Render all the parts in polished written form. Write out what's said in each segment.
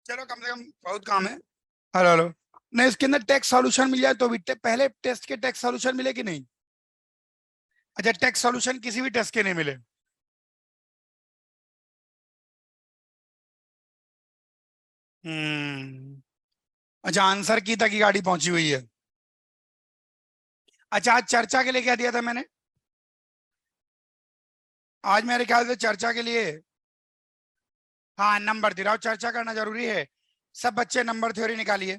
चलो कम से कम बहुत काम है। Hello hello. नहीं, इसके अंदर टेक्स्ट सॉल्यूशन मिल जाए तो भी पहले टेस्ट के टेक्स्ट सॉल्यूशन मिले कि नहीं? अच्छा, टेक्स्ट सॉल्यूशन किसी भी टेस्ट के नहीं मिले। अच्छा, आंसर की तक की गाड़ी पहुंची हुई है। अच्छा, आज चर्चा के लिए क्या दिया था मैंने? आज मेरे ख्याल से चर्चा के लिए, हाँ, नंबर दे रहा हूं, चर्चा करना जरूरी है। सब बच्चे नंबर थ्योरी निकालिए।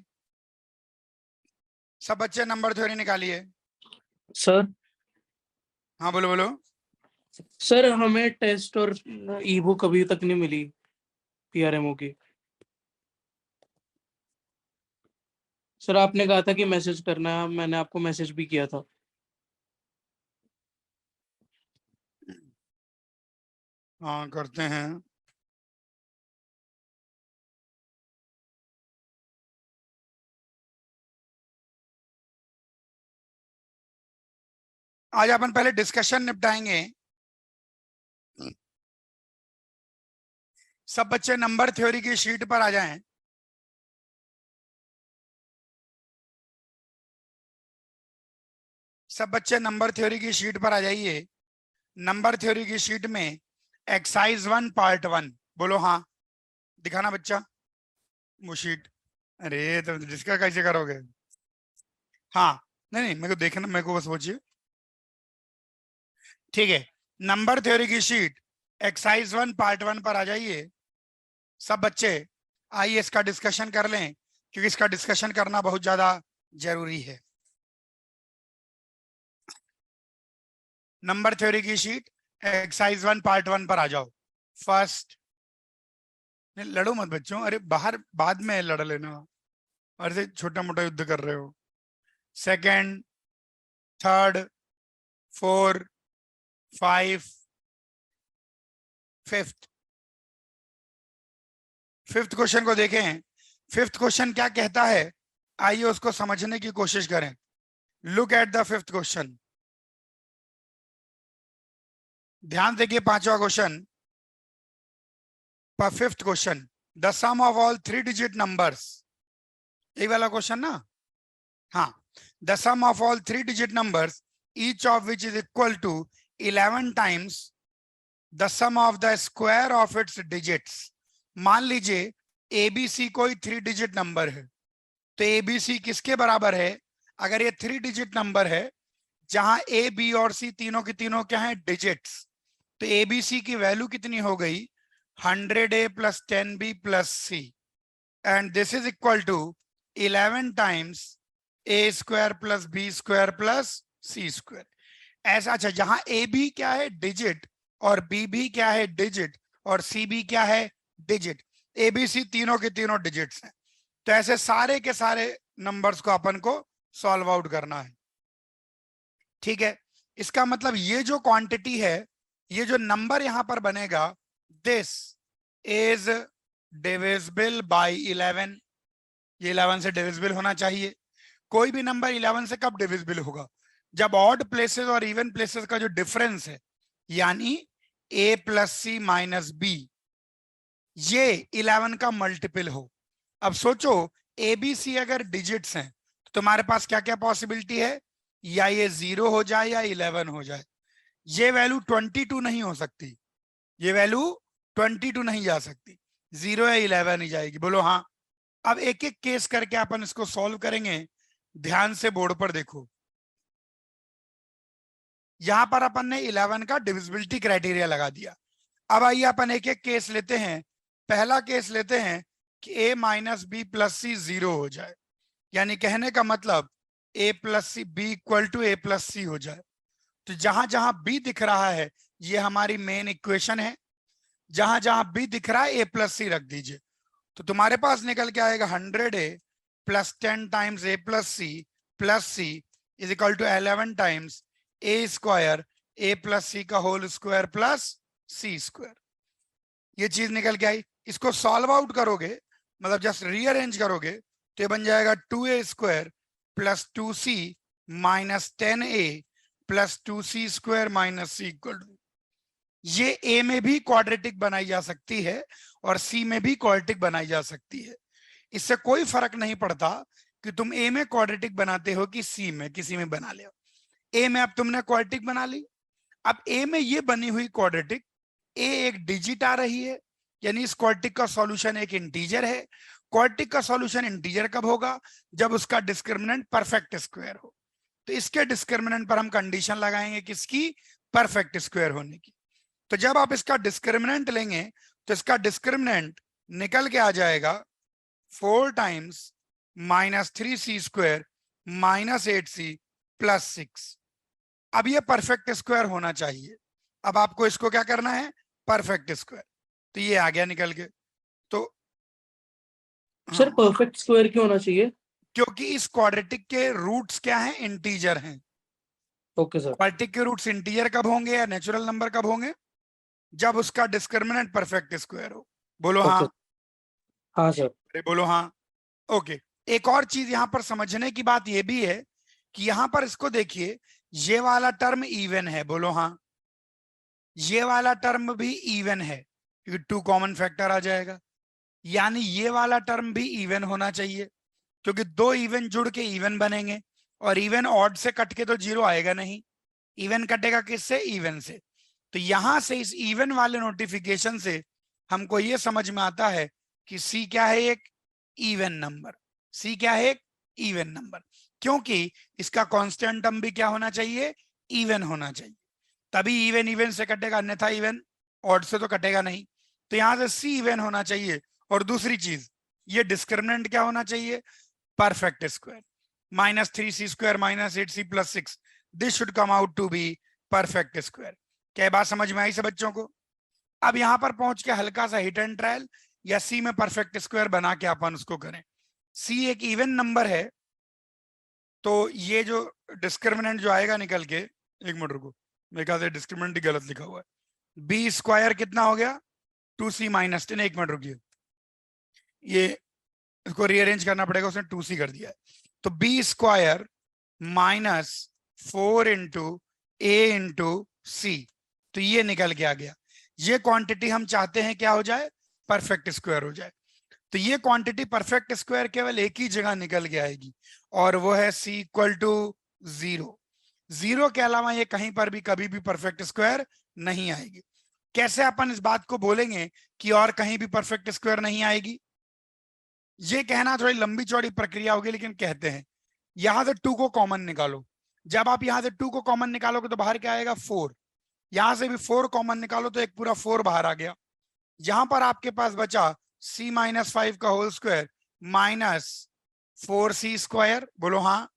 सब बच्चे नंबर थ्योरी निकालिए। सर हाँ, बोलो बोलो। सर हमें टेस्ट और ई बुक अभी तक नहीं मिली पीआरएमओ की। सर आपने कहा था कि मैसेज करना है, मैंने आपको मैसेज भी किया था। हाँ, करते हैं। आज अपन पहले डिस्कशन निपटाएंगे। सब बच्चे नंबर थ्योरी की शीट पर आ जाएं। सब बच्चे नंबर थ्योरी की शीट पर आ जाइए। नंबर थ्योरी की शीट में एक्सरसाइज 1 पार्ट 1। बोलो हाँ। दिखाना बच्चा वो शीट। अरे तो डिस्कस कैसे करोगे? हाँ। नहीं नहीं, मेरे को देखना, मेरे को बस सोचिए। ठीक है। नंबर थ्योरी की शीट एक्सरसाइज 1 पार्ट 1 पर आ जाइए। सब बच्चे आइए इसका डिस्कशन कर लें, क्योंकि इसका डिस्कशन करना बहुत ज्यादा जरूरी है। नंबर थ्योरी की शीट एक्सरसाइज 1 पार्ट 1 पर आ जाओ। फर्स्ट, नहीं लड़ो मत बच्चों, अरे बाहर बाद में लड़ लेना। अरे छोटा मोटा युद्ध कर रहे हो। Second, third, four, five, fifth. Fifth question को देखें। फिफ्थ क्वेश्चन क्या कहता है, आइए उसको समझने की कोशिश करें। Look at the fifth question. ध्यान देखिए पांचवा क्वेश्चन पर। Fifth question, the sum of all 3 digit numbers. यही वाला क्वेश्चन ना? हाँ। The sum of all 3 digit numbers each of which is equal to 11 times the sum of the square of its digits. मान लीजिए एबीसी कोई 3 digit number है, तो एबीसी किसके बराबर है? अगर ये 3 डिजिट नंबर है, जहां ए बी और सी तीनों के तीनों क्या है, डिजिट्स, तो एबीसी की वैल्यू कितनी हो गई? 100A plus 10B plus C, and this is equal to 11 times A square plus B square plus C square. ऐसा। अच्छा, जहां ए बी क्या है, डिजिट, और बी भी क्या है, डिजिट, और सी भी क्या है, डिजिट। ए बी सी तीनों के तीनों डिजिट्स हैं। तो ऐसे सारे के सारे नंबर्स को अपन को सॉल्व आउट करना है। ठीक है। इसका मतलब ये जो क्वांटिटी है, ये जो नंबर यहां पर बनेगा, दिस इज डिविजिबल बाय 11। ये 11 से डिविजिबल होना चाहिए। कोई भी नंबर 11 से कब डिविजिबल होगा? जब ऑड प्लेसेस और इवन प्लेसेस का जो डिफरेंस है, यानी a plus C minus B, ये 11 का मल्टीपल हो। अब सोचो, ए बी सी अगर डिजिट्स हैं तो तुम्हारे पास क्या क्या पॉसिबिलिटी है? या ये 0 हो जाए या 11 हो जाए। ये वैल्यू 22 नहीं हो सकती। ये वैल्यू 22 नहीं जा सकती। 0 या 11 ही जाएगी। बोलो हाँ। अब एक एक केस करके अपन इसको सॉल्व करेंगे। ध्यान से बोर्ड पर देखो। यहां पर अपन ने 11 का डिविजिबिलिटी क्राइटेरिया लगा दिया। अब आइए अपन एक एक केस लेते हैं। पहला केस लेते हैं कि a minus B plus C 0 हो जाए, यानी कहने का मतलब a plus C B equal to a plus C हो जाए। तो जहां जहां b दिख रहा है, ये हमारी मेन इक्वेशन है। जहां जहां b दिख रहा है a प्लस सी रख दीजिए। तो तुम्हारे पास निकल के आएगा 100A plus 10 times a plus C is equal to 11 times a square a plus C का whole square plus C square. ये चीज निकल के आई। इसको सॉल्व आउट करोगे, मतलब जस्ट रीअरेंज करोगे, तो ये बन जाएगा 2a square plus 2c minus 10a plus 2c square minus C equal to. ये ए में भी क्वाड्रेटिक बनाई जा सकती है और सी में भी क्वाड्रेटिक बनाई जा सकती है। इससे कोई फर्क नहीं पड़ता कि तुम ए में क्वाड्रेटिक बनाते हो कि सी में, किसी में बना ले। ए में अब तुमने क्वाड्रेटिक बना ली। अब ए में ये बनी हुई क्वाड्रेटिक, ए एक डिजिट आ रही है, यानी इस क्वाड्रेटिक का सॉल्यूशन एक इंटीजर है। क्वाड्रेटिक का सॉल्यूशन इंटीजर कब होगा? जब उसका डिस्क्रिमिनेंट परफेक्ट स्क्वायर हो। तो इसके डिस्क्रिमिनेंट पर हम कंडीशन लगाएंगे किसकी? परफेक्ट स्क्वायर होने की। तो जब आप इसका डिस्क्रिमिनेंट लेंगे तो इसका डिस्क्रिमिनेंट निकल के आ जाएगा 4 टाइम्स -3c² -8c + 6। अब ये परफेक्ट स्क्वायर होना चाहिए। अब आपको इसको क्या करना है? Perfect square. तो ये आ गया निकल के। तो सर परफेक्ट स्क्वायर क्यों होना चाहिए? क्योंकि इस क्वाड्रेटिक के रूट्स क्या हैं? इंटीजर हैं। Okay sir. क्वाड्रेटिक के रूट्स इंटीजर कब होंगे या नेचुरल नंबर कब होंगे? जब उसका डिस्क्रिमिनेंट परफेक्ट स्क्वायर हो। बोलो हाँ। ओके। हाँ सर। अरे बोलो हाँ। ओके। एक और चीज यहां पर समझने की बात यह भी है कि यहां पर इसको देखिए, ये वाला टर्म इवन है। बोलो हाँ। ये वाला टर्म भी इवन है क्योंकि 2 कॉमन फैक्टर आ जाएगा, यानी ये वाला टर्म भी इवन होना चाहिए क्योंकि 2 इवन जुड़ के इवन बनेंगे और इवन ऑड से कट के तो 0 आएगा नहीं। इवन कटेगा किससे? इवन से। तो यहां से इस इवन वाले नोटिफिकेशन से हमको ये समझ में आता है कि सी क्या है? एक इवन नंबर। सी क्या है? एक इवन नंबर, क्योंकि इसका कांस्टेंट टर्म भी क्या होना चाहिए? इवन होना चाहिए। तभी इवन इवन से कटेगा, अन्यथा इवन ऑड से तो कटेगा नहीं। तो यहां से सी इवन होना चाहिए। और दूसरी चीज, ये डिस्क्रिमिनेंट क्या होना चाहिए? Perfect square. -3c² -8c + 6, this should come out to be perfect square. क्या बात समझ में आई सब बच्चों को? अब यहां पर पहुंच के हल्का सा हिट एंड ट्रायल, या सी में परफेक्ट स्क्वायर बना के अपन उसको करें। सी एक इवन नंबर है, तो ये जो डिस्क्रिमिनेंट जो आएगा निकल के, एक मिनट रुको, मेरे ख्याल से डिस्क्रिमिनेंट ही गलत लिखा हुआ है। बी स्क्वायर कितना हो गया? 2c - 10। एक मिनट रुकिए, ये इसको रीअरेंज करना पड़ेगा, उसने 2c कर दिया है। तो बी स्क्वायर -4 × a × c, तो ये निकल के आ गया। ये क्वांटिटी हम चाहते हैं क्या हो जाए? परफेक्ट स्क्वायर हो जाए। तो ये क्वांटिटी परफेक्ट स्क्वायर केवल एक ही जगह निकल के आएगी और वो है c = 0। 0 के अलावा ये कहीं पर भी कभी भी परफेक्ट स्क्वायर नहीं आएगी। कैसे अपन इस बात को बोलेंगे कि और कहीं भी परफेक्ट स्क्वायर नहीं आएगी? ये कहना थोड़ी लंबी चौड़ी प्रक्रिया होगी, लेकिन कहते हैं यहां से 2 को कॉमन निकालो। जब आप यहां से 2 को कॉमन निकालोगे तो बाहर क्या आएगा? 4। यहां से भी 4 कॉमन निकालो तो एक पूरा 4 बाहर आ गया। यहां पर आपके पास बचा c - 5 का होल स्क्वायर -4c²। बोलो हाँ।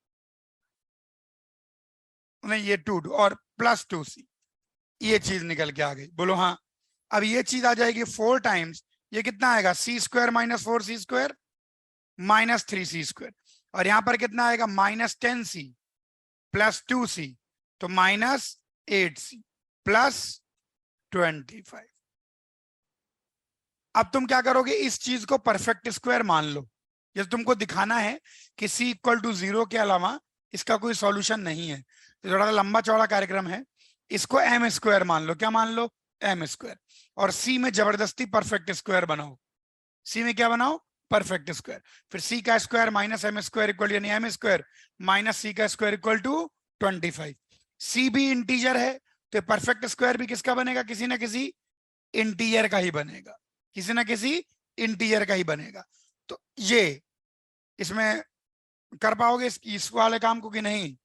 नहीं, ये 2 और +2c, ये चीज निकल के आ गई। बोलो हाँ। अब ये चीज आ जाएगी 4 टाइम्स, ये कितना आएगा? c² - 4c² -3c²। और यहां पर कितना आएगा? -10c + 2c, तो -8c + 25। अब तुम क्या करोगे? इस चीज को परफेक्ट स्क्वायर मान लो। जैसे तुमको दिखाना है कि c = 0 के अलावा इसका कोई सॉल्यूशन नहीं है, तो थोड़ा लंबा चौड़ा कार्यक्रम है। इसको m² मान लो। क्या मान लो? m²। और c में जबरदस्ती परफेक्ट स्क्वायर बनाओ। c में क्या बनाओ? Perfect square. फिर c का स्क्वायर -m² यानी m² -c का स्क्वायर = 25। c भी इंटीजर है तो परफेक्ट स्क्वायर भी किसका बनेगा? किसी ना किसी इंटीजर का ही बनेगा, किसी ना किसी इंटीजर का ही बनेगा। तो ये इसमें कर पाओगे इस वाले काम को कि नहीं?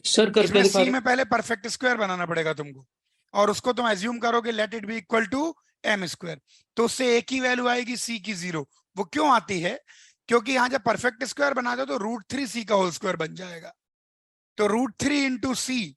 सर करके इसमें दिखा सी रहे। में पहले परफेक्ट स्क्वायर बनाना पड़ेगा तुमको, और उसको तुम एज्यूम करोगे let it be equal to m²। तो उससे एक ही वैल्यू आएगी c की 0। वो क्यों आती है? क्योंकि यहां जब परफेक्ट स्क्वायर बनाते हो तो √3c का होल स्क्वायर बन जाएगा। तो √3 × c,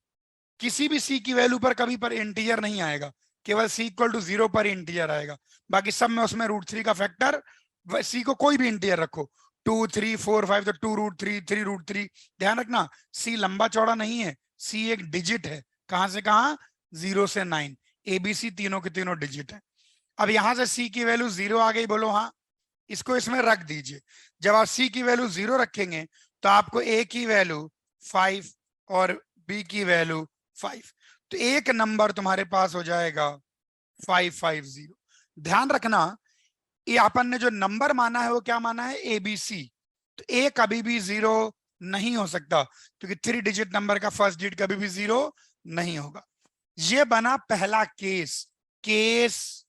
किसी भी c की वैल्यू पर कभी पर इंटीजर नहीं आएगा, केवल c = 0 पर इंटीजर आएगा। बाकी सब में उसमें √3 का फैक्टर, c को कोई भी इंटीजर रखो, 2 3 4 5, तो 2√3 3√3। ध्यान रखना c लंबा चौड़ा नहीं है, c एक डिजिट है। कहां से कहां? 0 से 9, ABC तीनों के तीनों डिजिट है। अब यहां से c की वैल्यू 0 आ गई। बोलो हाँ। इसको इसमें रख दीजिए। जब आप c की वैल्यू 0 रखेंगे तो आपको a की वैल्यू 5 और b की वैल्यू 5, तो एक नंबर तुम्हारे पास हो जाएगा 550। ध्यान रखना, ये अपन ने जो नंबर माना है वो क्या माना है, ABC। तो ए कभी भी 0 नहीं हो सकता, क्योंकि 3 डिजिट नंबर का फर्स्ट डिजिट कभी भी 0 नहीं होगा। ये बना पहला केस, केस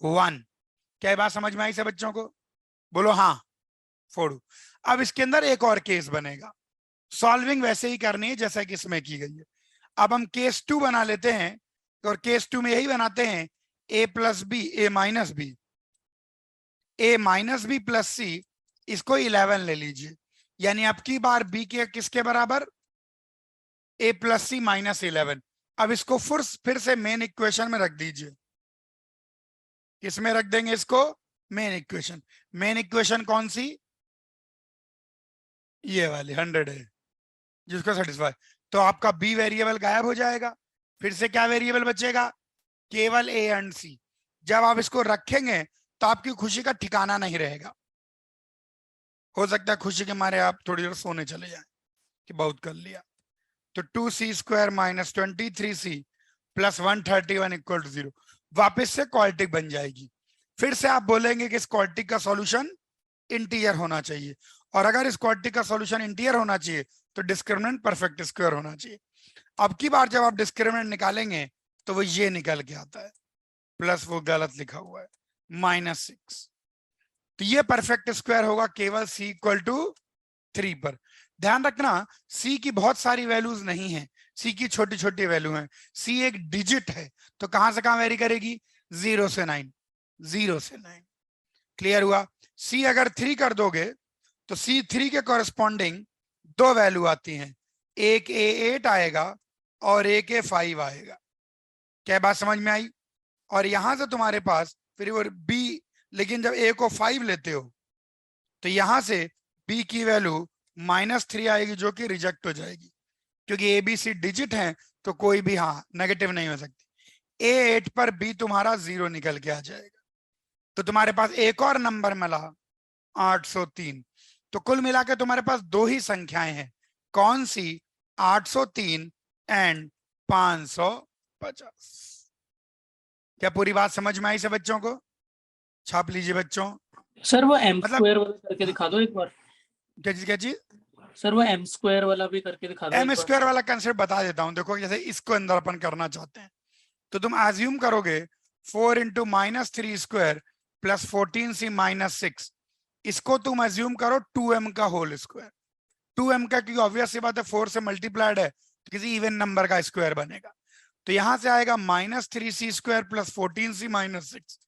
1। क्या ये बात समझ में आई सब बच्चों को? बोलो हाँ, फोड़ू। अब इसके अंदर एक और केस बनेगा, सॉल्विंग वैसे ही करनी है जैसा कि इसमें की गई है। अब हम केस 2 बना लेते हैं, और केस 2 में यही बनाते हैं, a plus B, a minus B, a minus B plus C, इसको 11 ले लीजिए। यानी अब की बार b के किसके बराबर, a प्लस सी माइनस 11। अब इसको फिर से मेन इक्वेशन में रख दीजिए। किसमें रख देंगे इसको, मेन इक्वेशन। मेन इक्वेशन कौन सी, ये वाली 100 है जिसको सेटिस्फाई। तो आपका बी वेरिएबल गायब हो जाएगा, फिर से क्या वेरिएबल बचेगा, केवल ए एंड सी। जब आप इसको रखेंगे तो आपकी खुशी का ठिकाना नहीं रहेगा। हो सकता है खुशी के मारे आप थोड़ी देर सोने चले जाएं कि बहुत कर लिया। तो 2c² minus 23c plus 131 equal to 0। वापिस से क्वाड्रेटिक बन जाएगी। फिर से आप बोलेंगे कि इस क्वाड्रेटिक का सॉल्यूशन इंटीजर होना चाहिए, और अगर इस क्वाड्रेटिक का सॉल्यूशन इंटीजर होना चाहिए तो डिस्क्रिमिनेंट परफेक्ट स्क्वायर होना चाहिए। अब की बार जब आप डिस्क्रिमिनेंट निकालेंगे तो वो ये निकल के आता है, प्लस वो गलत लिखा हुआ है -6। तो ये परफेक्ट स्क्वायर होगा केवल c इक्वल टू 3 पर। ध्यान रखना, c की बहुत सारी वैल्यूज नहीं है, c की छोटी छोटी वैल्यू है। c एक डिजिट है, तो कहां से कहां वेरी करेगी, 0 से 9, 0 से 9। क्लियर हुआ? c अगर 3 कर दोगे तो c3 के कॉरेस्पॉन्डिंग दो वैल्यू आती हैं, एक a8 आएगा और एक a5 आएगा। क्या बात समझ में आई? और यहां से तुम्हारे पास फिर वो b, लेकिन जब a को 5 लेते हो तो यहां से b की वैल्यू -3 आएगी, जो कि रिजेक्ट हो जाएगी, क्योंकि ए बी सी डिजिट है तो कोई भी हाँ नेगेटिव नहीं हो सकती। a8 पर b तुम्हारा 0 निकल के आ जाएगा। तो तुम्हारे पास एक और नंबर मिला 803। तो कुल मिला के तुम्हारे पास दो ही संख्याएं हैं, कौन सी, 803 एंड 550। क्या पूरी बात समझ में आई से बच्चों को? छाप लीजिए बच्चों। सर वो m मतलब स्क्वायर वाला करके दिखा दो एक बार। क्या चीज? सर वो m स्क्वायर वाला भी करके दिखा दो एम एक बार। स्क्वायर वाला कंसेप्ट बता देता हूं। देखो जैसे इसको अंदर अपन करना चाहते हैं, तो तुम एज्यूम करोगे 4 इंटू -3² प्लस 14c -6। इसको तुम एज्यूम करो 2m का होल स्क्वायर। 2m का, क्योंकि ऑब्वियस सी बात है 4 से मल्टीप्लाइड है तो किसी इवन नंबर का स्क्वायर बनेगा। तो यहां से आएगा -3c² प्लस 14c -6।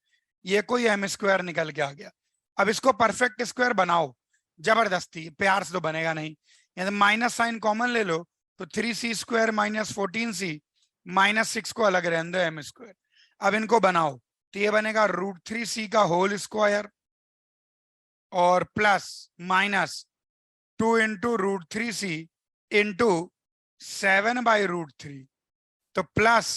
ये कोई m स्क्वायर निकल के आ गया। अब इसको परफेक्ट स्क्वायर बनाओ जबरदस्ती, प्यार से तो बनेगा नहीं। यदि माइनस साइन कॉमन ले लो तो 3c² माइनस 14c -6 को अलग रहने दो m²। अब इनको बनाओ तो ये बनेगा √3c का होल स्क्वायर और plus minus 2 into √3c into 7/√3, तो प्लस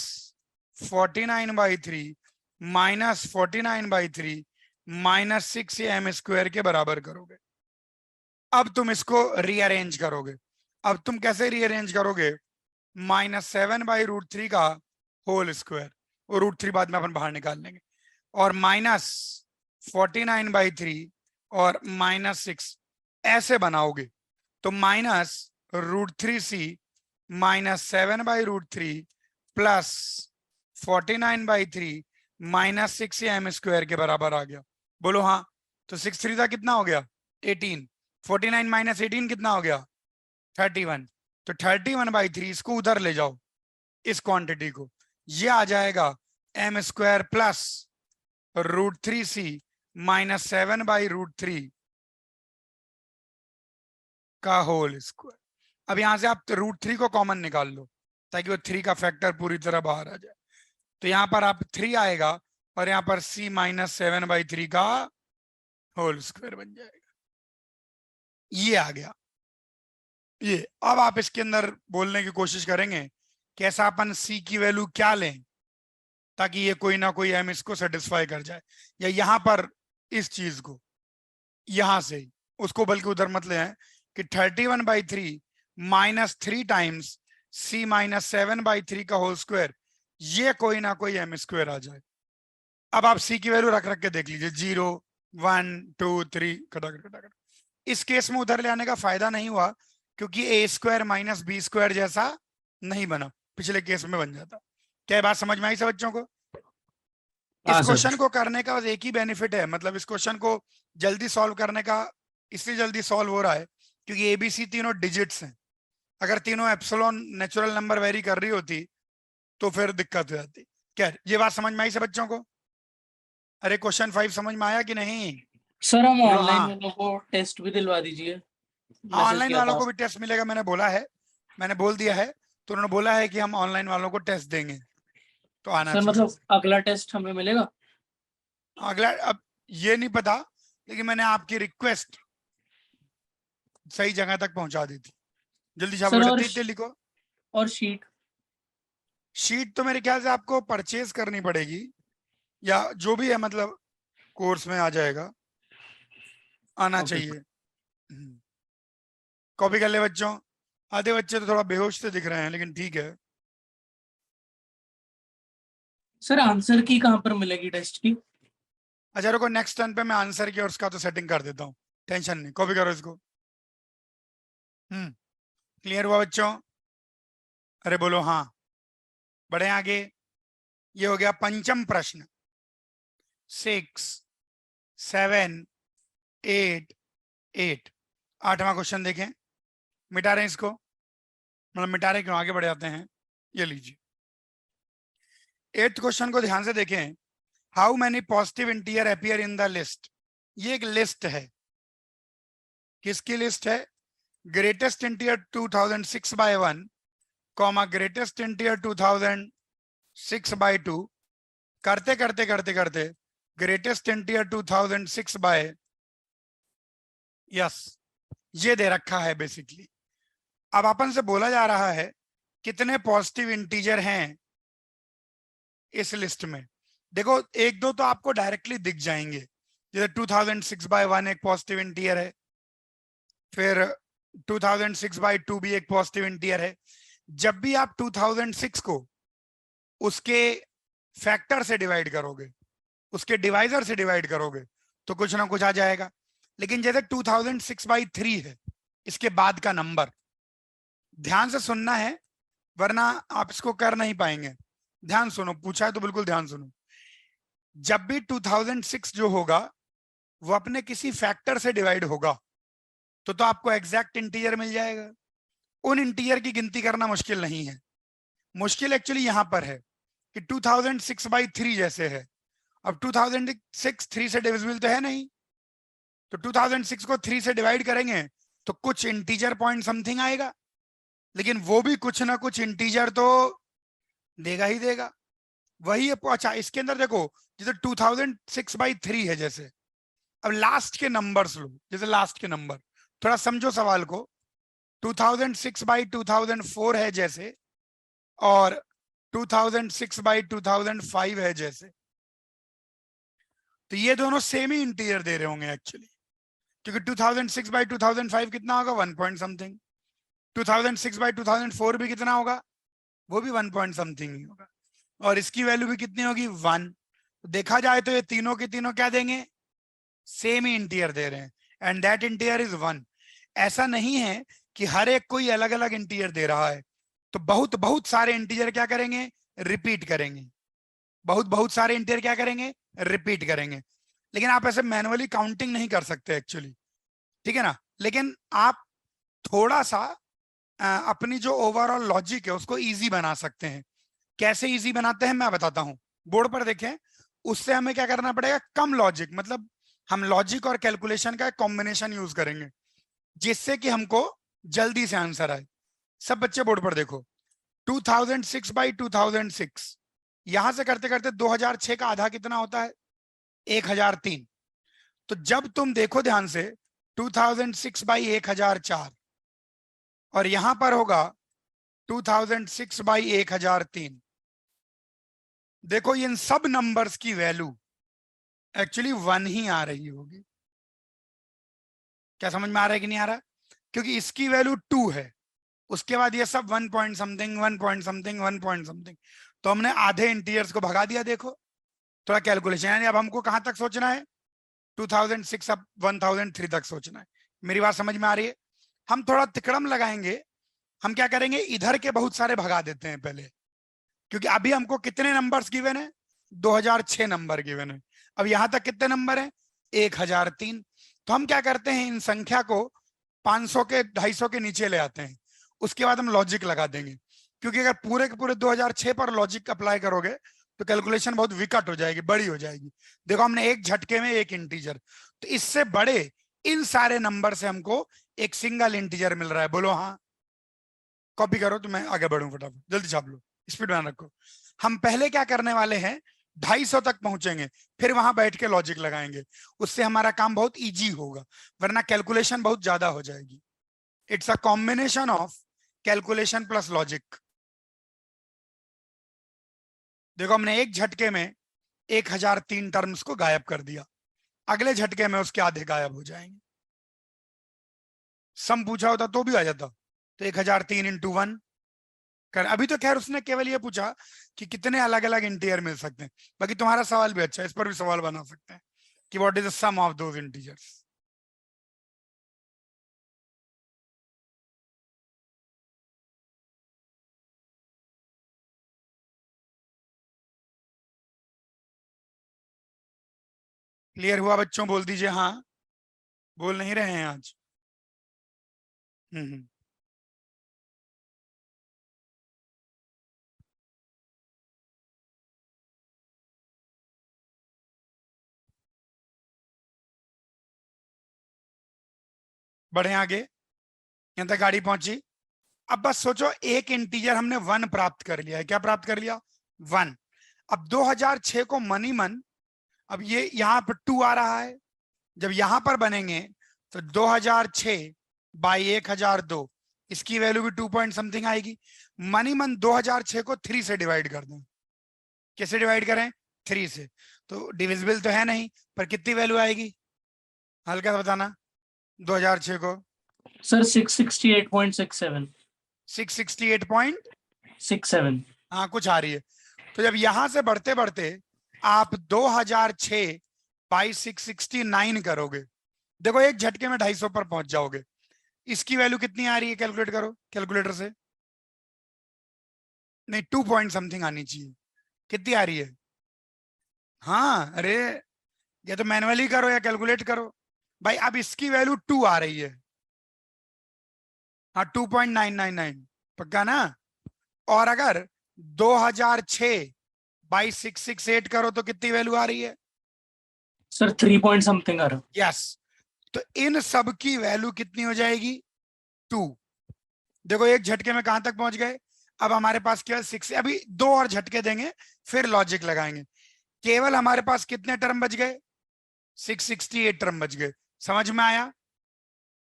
49/3 माइनस 49/3 -6 m² के बराबर करोगे। अब तुम इसको रीअरेंज करोगे। अब तुम कैसे रीअरेंज करोगे, -7/√3 का होल स्क्वायर, और √3 बाद में अपन बाहर निकाल लेंगे, और -49/3 और -6 ऐसे बनाओगे तो -√3c -7/√3 प्लस 49/3 -6 m² के बराबर आ गया। बोलो हाँ। तो 6 3 कितना हो गया, 18। 49 - 18 कितना हो गया, 31। तो 31/3 इसको उधर ले जाओ, इस क्वांटिटी को, ये आ जाएगा m² प्लस √3c -7/√3 का होल स्क्वायर। अब यहां से आप √3 को कॉमन निकाल लो ताकि वो 3 का फैक्टर पूरी तरह बाहर आ जाए। तो यहां पर आप 3 आएगा और यहां पर c -7/3 का होल स्क्वायर बन जाएगा। ये आ गया ये। अब आप इसके अंदर बोलने की कोशिश करेंगे कैसा अपन c की वैल्यू क्या लें ताकि ये कोई ना कोई m इसको सेटिस्फाई कर जाए, या यहां पर इस चीज को यहां से उसको, बल्कि उधर मत ले आए कि 31/3 -3 टाइम्स c माइनस 7/3 का होल स्क्वायर, ये कोई ना कोई m स्क्वायर आ जाए। अब आप c की वैल्यू रख रख के देख लीजिए, 0 1 2 3 कटा। इस केस में उधर ले आने का फायदा नहीं हुआ, क्योंकि a square minus B square जैसा नहीं बना, पिछले केस में बन जाता। क्या ये बात समझ में आई सब बच्चों को? इस हाँ सर। क्वेश्चन को करने का बस एक ही बेनिफिट है, मतलब इस क्वेश्चन को जल्दी सॉल्व करने का इसलिए जल्दी सॉल्व हो रहा है क्योंकि एबीसी तीनों डिजिट्स हैं। अगर तीनों एप्सिलॉन नेचुरल नंबर वेरी कर रही होती तो फिर दिक्कत हो जाती। क्या ये बात समझ में आई सब बच्चों को? अरे क्वेश्चन 5 समझ में आया कि नहीं? सर हम बोलो ऑनलाइन हाँ। वालों को टेस्ट भी दिलवा दीजिए, हाँ मैसेज ऑनलाइन किया वालों था। को भी टेस्ट मिलेगा, मैंने बोला है, मैंने बोल दिया है, तो उन्होंने बोला है कि हम ऑनलाइन वालों को टेस्ट देंगे, तो आना सर चाहिए। मतलब अगला टेस्ट हमें मिलेगा? अगला अब ये नहीं पता, लेकिन मैंने आपकी रिक्वेस्ट सही जगह तक पहुंचा दी थी। जल्दी से आप सर बेटा तीन लिखो। और शीट? शीट तो मेरे ख्याल से आपको परचेज करनी पड़ेगी, या जो भी है, मतलब कोर्स में आ जाएगा, आना ओके चाहिए। सर। कॉपी कर ले बच्चों। आधे बच्चे तो थोड़ा बेहोश से दिख रहे हैं, लेकिन ठीक है। सर आंसर की कहाँ पर मिलेगी टेस्ट की? अच्छा रुको, नेक्स्ट टर्न पे मैं आंसर की और उसका तो सेटिंग कर देता हूँ, टेंशन नहीं, कॉपी करो इसको। क्लियर हुआ बच्चों? अरे बोलो हाँ। बढ़े आगे। ये हो गया पंचम प्रश्न। 6 7 8 8। 8वां क्वेश्चन देखें। मिटा रहे हैं इसको, मतलब मिटा रहे क्यों, आगे बढ़ जाते हैं। ये लीजिए 8th क्वेश्चन को ध्यान से देखें। How many positive integer appear in the list. ये एक लिस्ट है। किसकी लिस्ट है? Greatest integer 2006/1 comma greatest integer 2006/2 करते करते करते करते ग्रेटेस्ट इंटीजर 2006 बाय, यस, ये दे रखा है बेसिकली। अब अपन से बोला जा रहा है कितने पॉजिटिव इंटीजर हैं इस लिस्ट में। देखो एक दो तो आपको डायरेक्टली दिख जाएंगे, जैसे 2006/1 एक पॉजिटिव इंटीजर है, फिर 2006/2 भी एक पॉजिटिव इंटीजर है। जब भी आप 2006 को उसके फैक्टर से डिवाइड करोगे, उसके डिवाइजर से डिवाइड करोगे, तो कुछ ना कुछ आ जाएगा। लेकिन जैसे 2006/3 है, इसके बाद का नंबर, ध्यान से सुनना है वरना आप इसको कर नहीं पाएंगे। ध्यान सुनो, पूछा है तो बिल्कुल ध्यान सुनो। जब भी 2006 जो होगा वो अपने किसी फैक्टर से डिवाइड होगा, तो आपको एग्जैक्ट इंटीजर मिल जाएगा। उन इंटीजर की गिनती करना मुश्किल नहीं है, मुश्किल एक्चुअली यहां पर है कि 2006/3 जैसे है। अब 2006 3 से डिविजिबल तो है नहीं, तो 2006 को 3 से डिवाइड करेंगे तो कुछ इंटीजर पॉइंट समथिंग आएगा, लेकिन वो भी कुछ ना कुछ इंटीजर तो देगा ही देगा। वही है। अच्छा इसके अंदर देखो, जैसे 2006/3 है, जैसे अब लास्ट के नंबर्स लो, जैसे लास्ट के नंबर, थोड़ा समझो सवाल को। 2006/2004 है जैसे, और 2006/2005 है जैसे, तो ये दोनों सेम ही इंटीजर दे रहे होंगे एक्चुअली, क्योंकि 2006/2005 कितना होगा, 1 पॉइंट समथिंग। 2006/2004 भी कितना होगा, वो भी 1 पॉइंट समथिंग ही होगा, और इसकी वैल्यू भी कितनी होगी, 1। देखा जाए तो ये तीनों के तीनों क्या देंगे, सेम ही इंटीजर दे रहे हैं, एंड दैट इंटीजर इज 1। ऐसा नहीं है कि हर एक कोई अलग अलग इंटीजर दे रहा है, तो बहुत बहुत सारे इंटीजर क्या करेंगे, रिपीट करेंगे। बहुत बहुत सारे इंटीजर क्या करेंगे, रिपीट करेंगे। लेकिन आप ऐसे मैनुअली काउंटिंग नहीं कर सकते एक्चुअली, ठीक है ना। लेकिन आप थोड़ा सा अपनी जो ओवरऑल लॉजिक है उसको इजी बना सकते हैं। कैसे इजी बनाते हैं मैं बताता हूं, बोर्ड पर देखें। उससे हमें क्या करना पड़ेगा, कम लॉजिक, मतलब हम लॉजिक और कैलकुलेशन का एक कॉम्बिनेशन यूज करेंगे, जिससे कि हमको जल्दी से आंसर आए। सब बच्चे बोर्ड पर देखो, 2006/2006, यहां से करते करते 2006 का आधा कितना होता है, 1003। तो जब तुम देखो ध्यान से 2006/1004, और यहां पर होगा 2006/1003, देखो इन सब नंबर्स की वैल्यू एक्चुअली 1 ही आ रही होगी। क्या समझ में आ रहा है कि नहीं आ रहा? क्योंकि इसकी वैल्यू 2 है, उसके बाद ये सब 1 point something 1 point something 1 point something, तो हमने आधे इंटीजर्स को भगा दिया। देखो थोड़ा कैलकुलेशन, यानी अब हमको कहां तक सोचना है, 2006 अब 1003 तक सोचना है। मेरी बात समझ में आ रही है? हम थोड़ा तिकड़म लगाएंगे। हम क्या करेंगे, इधर के बहुत सारे भगा देते हैं पहले, क्योंकि अभी हमको कितने नंबर्स गिवन है, 2006 नंबर गिवन है। अब यहां तक कितने नंबर है, 1003। तो हम क्या करते हैं, इन संख्या को 500 के 250 के नीचे ले आते हैं, उसके बाद हम लॉजिक लगा देंगे। क्योंकि अगर पूरे के पूरे 2006 पर लॉजिक अप्लाई करोगे तो कैलकुलेशन बहुत विकट हो जाएगी, बड़ी हो जाएगी। देखो हमने एक झटके में एक इंटीजर, तो इससे बड़े इन सारे नंबर से हमको एक सिंगल इंटीजर मिल रहा है। बोलो हाँ। कॉपी करो तो मैं आगे बढ़ूं, फटाफट जल्दी छाप लो, स्पीड में रखो। हम पहले क्या करने वाले हैं, 250 तक पहुंचेंगे, फिर वहां बैठ के लॉजिक लगाएंगे। उससे हमारा काम बहुत इजी होगा, वरना कैलकुलेशन बहुत ज्यादा हो जाएगी। It's a combination of calculation plus logic. देखो हमने एक झटके में 1003 टर्म्स को गायब कर दिया, अगले झटके में उसके आधे गायब हो जाएंगे। सम पूछा होता तो भी आ जाता, तो 1003 इंटू 1 कर। अभी तो खैर उसने केवल ये पूछा कि कितने अलग अलग इंटीजर मिल सकते हैं। बाकी तुम्हारा सवाल भी अच्छा है, इस पर भी सवाल बना सकते हैं कि what is the sum of those integers. Clear हुआ बच्चों? बोल दीजिए हाँ। बोल नहीं रहे हैं आज? हम्म। बढ़े आगे, यहां तक गाड़ी पहुंची। अब बस सोचो, एक इंटीजर हमने 1 प्राप्त कर लिया है। क्या प्राप्त कर लिया? 1। अब 2006 को मनी मन, अब ये यहां पर 2 आ रहा है, जब यहां पर बनेंगे तो 2006 बाई 1002, इसकी वैल्यू भी 2 पॉइंट समथिंग आएगी। मनी मन 2006 को 3 से डिवाइड कर दें। कैसे डिवाइड करें? 3 से। तो डिविजिबल तो है नहीं, पर कितनी वैल्यू आएगी, हल्का सा बताना। 2006 को सर 668.67 668.67, 67। हाँ कुछ आ रही है। तो जब यहां से बढ़ते बढ़ते आप 2006 बाई 669 करोगे, देखो एक झटके में 250 पर पहुंच जाओगे। इसकी वैल्यू कितनी आ रही है, कैलकुलेट करो कैलकुलेटर से। नहीं, 2 पॉइंट समथिंग आनी चाहिए। कितनी आ रही है? हाँ अरे, या तो मैनुअली करो या कैलकुलेट करो। भाई अब इसकी वैल्यू 2 आ रही है। हाँ 2.999 पक्का ना? और अगर 2006 बाई 668 करो तो कितनी वैल्यू आ रही है? सर 3 पॉइंट समथिंग आ रहा। यस। तो इन सब की वैल्यू कितनी हो जाएगी? 2। देखो एक झटके में कहां तक पहुंच गए। अब हमारे पास केवल 6, अभी 2 और झटके देंगे फिर लॉजिक लगाएंगे। केवल हमारे पास कितने टर्म बच गए? 668 टर्म बच गए। समझ में आया?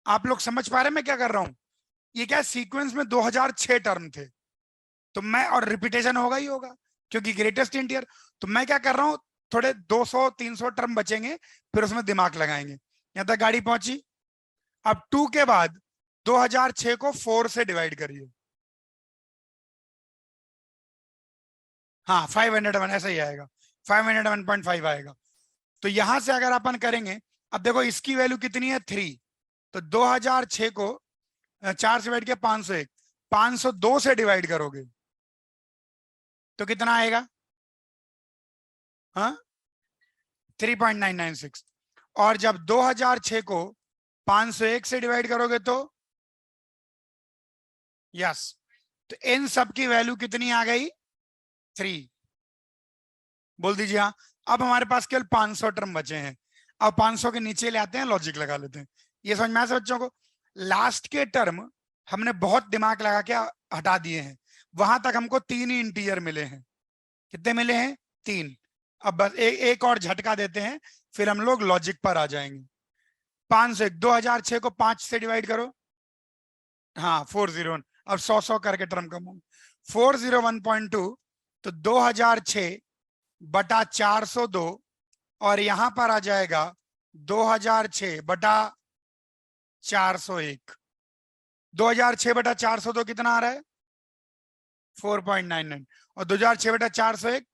आप लोग समझ पा रहे हैं मैं क्या कर रहा हूं? ये क्या सीक्वेंस में 2006 टर्म थे, तो मैं, और रिपीटेशन होगा ही होगा क्योंकि ग्रेटेस्ट इंटीजर। तो मैं क्या कर रहा हूं, थोड़े 200-300 टर्म बचेंगे, फिर उसमें दिमाग लगाएंगे। यहां तक गाड़ी पहुंची। अब 2 के बाद 2006 को 4 से डिवाइड करिए। हाँ 501 ऐसा ही आएगा, 501.5 आएगा। तो यहां से अगर अपन करेंगे, अब देखो इसकी वैल्यू कितनी है, 3। तो 2006 को 4 से डिवाइड किया, 501, 502 से डिवाइड करोगे तो कितना आएगा? हाँ 3.996। और जब 2006 को 501 से डिवाइड करोगे तो यस, तो इन सब की वैल्यू कितनी आ गई? 3। बोल दीजिए हाँ। अब हमारे पास केवल 500 टर्म बचे हैं। अब 500 के नीचे ले आते हैं, लॉजिक लगा लेते हैं। ये समझ में आया बच्चों को? लास्ट के टर्म हमने बहुत दिमाग लगा के हटा दिए हैं। वहां तक हमको 3 ही इंटीजर मिले हैं। कितने मिले हैं? 3। अब बस एक और झटका देते हैं, फिर हम लोग लॉजिक पर आ जाएंगे। 5 से 2006 को 5 से डिवाइड करो, हाँ 401। अब 100 करके टर्म कम होंगे। 401.2, तो 2006 बटा 402, और यहां पर आ जाएगा 2006 बटा 401। 2006/400 तो कितना आ रहा है 4.99 और 2006/401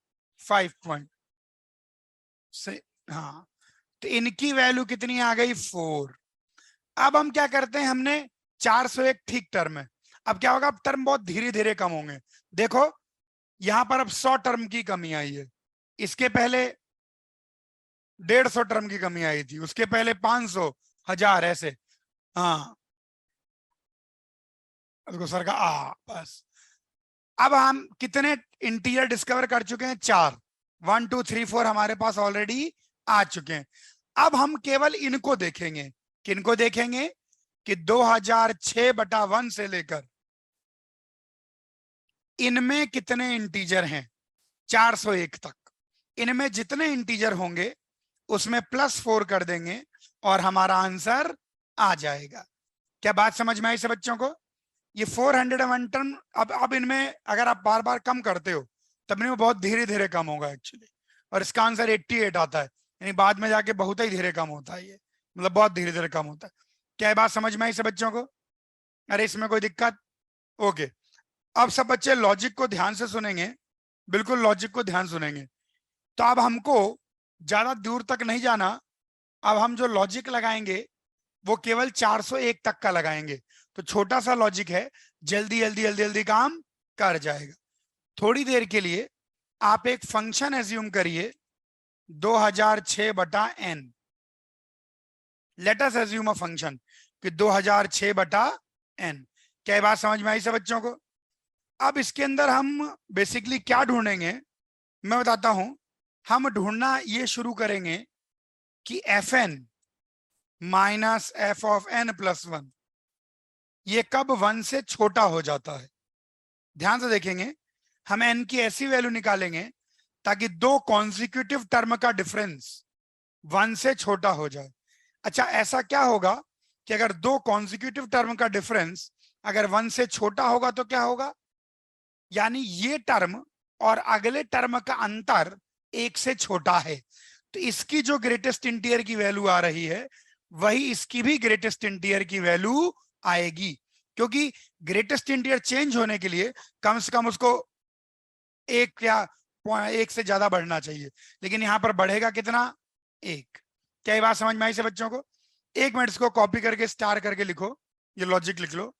5 पॉइंट से। हाँ, तो इनकी वैल्यू कितनी आ गई 4। अब हम क्या करते हैं, हमने 401 ठीक टर्म है। अब क्या होगा, अब टर्म बहुत धीरे धीरे कम होंगे। देखो यहां पर अब 100 टर्म की कमी आई है, इसके पहले 150 टर्म की कमी आई थी, उसके पहले 500, 1000 ऐसे। हाँ देखो सर का बस। अब हम कितने इंटीजर डिस्कवर कर चुके हैं, 4। 1 2 3 4 हमारे पास ऑलरेडी आ चुके हैं। अब हम केवल इनको देखेंगे। किनको देखेंगे कि 2006/1 से लेकर इनमें कितने इंटीजर हैं 401 तक। इनमें जितने इंटीजर होंगे उसमें +4 कर देंगे और हमारा आंसर आ जाएगा। क्या बात समझ में आई से बच्चों को? ये 401 टर्म अब इनमें अगर आप बार बार कम करते हो तब इनमें बहुत धीरे धीरे कम होगा एक्चुअली, और इसका आंसर 88 आता है, यानी बाद में जाके बहुत ही धीरे कम होता है, ये मतलब बहुत धीरे धीरे कम होता है। क्या ये बात समझ में आई से बच्चों को? अरे इसमें कोई दिक्कत? ओके, अब सब बच्चे लॉजिक को ध्यान से सुनेंगे, बिल्कुल लॉजिक को ध्यान सुनेंगे। तो अब हमको ज्यादा दूर तक नहीं जाना, अब हम जो लॉजिक लगाएंगे वो केवल 401 तक का लगाएंगे। तो छोटा सा लॉजिक है, जल्दी जल्दी जल्दी जल्दी काम कर जाएगा। थोड़ी देर के लिए आप एक फंक्शन एज्यूम करिए 2006/n। Let us assume a function कि 2006/n। क्या बात समझ में आई सब बच्चों को? अब इसके अंदर हम बेसिकली क्या ढूंढेंगे मैं बताता हूं। हम ढूंढना ये शुरू करेंगे कि fn माइनस f(n+1) ये कब 1 से छोटा हो जाता है। ध्यान से देखेंगे, हम n की ऐसी वैल्यू निकालेंगे ताकि दो कॉन्जिक्यूटिव टर्म का डिफरेंस 1 से छोटा हो जाए। अच्छा, ऐसा क्या होगा कि अगर दो कॉन्जिक्यूटिव टर्म का डिफरेंस अगर 1 से छोटा होगा तो क्या होगा, यानी ये टर्म और अगले टर्म का अंतर 1 से छोटा है, तो इसकी जो ग्रेटेस्ट इंटीजर की वैल्यू आ रही है वही इसकी भी ग्रेटेस्ट इंटीजर की वैल्यू आएगी, क्योंकि ग्रेटेस्ट इंटीजर चेंज होने के लिए कम से कम उसको 1 या 1 से ज्यादा बढ़ना चाहिए, लेकिन यहां पर बढ़ेगा कितना 1। क्या ये बात समझ में आई से बच्चों को? 1 मिनट इसको कॉपी करके स्टार करके लिखो, ये लॉजिक लिख लो।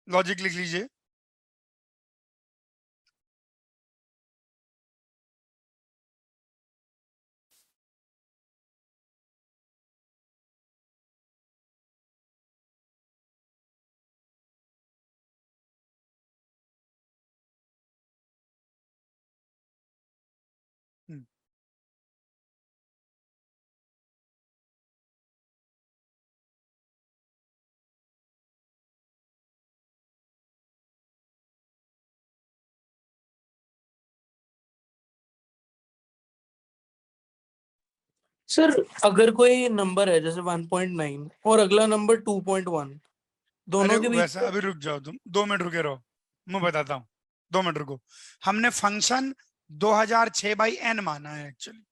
लॉजिक लिख लीजिए। सर अगर कोई नंबर है जैसे 1.9 और अगला नंबर 2.1, अरे दोनों के बीच वैसा अभी रुक जाओ, तुम 2 मिनट रुके रहो, मैं बताता हूँ। 2 मिनट रुको। हमने फंक्शन 2006/n माना है एक्चुअली,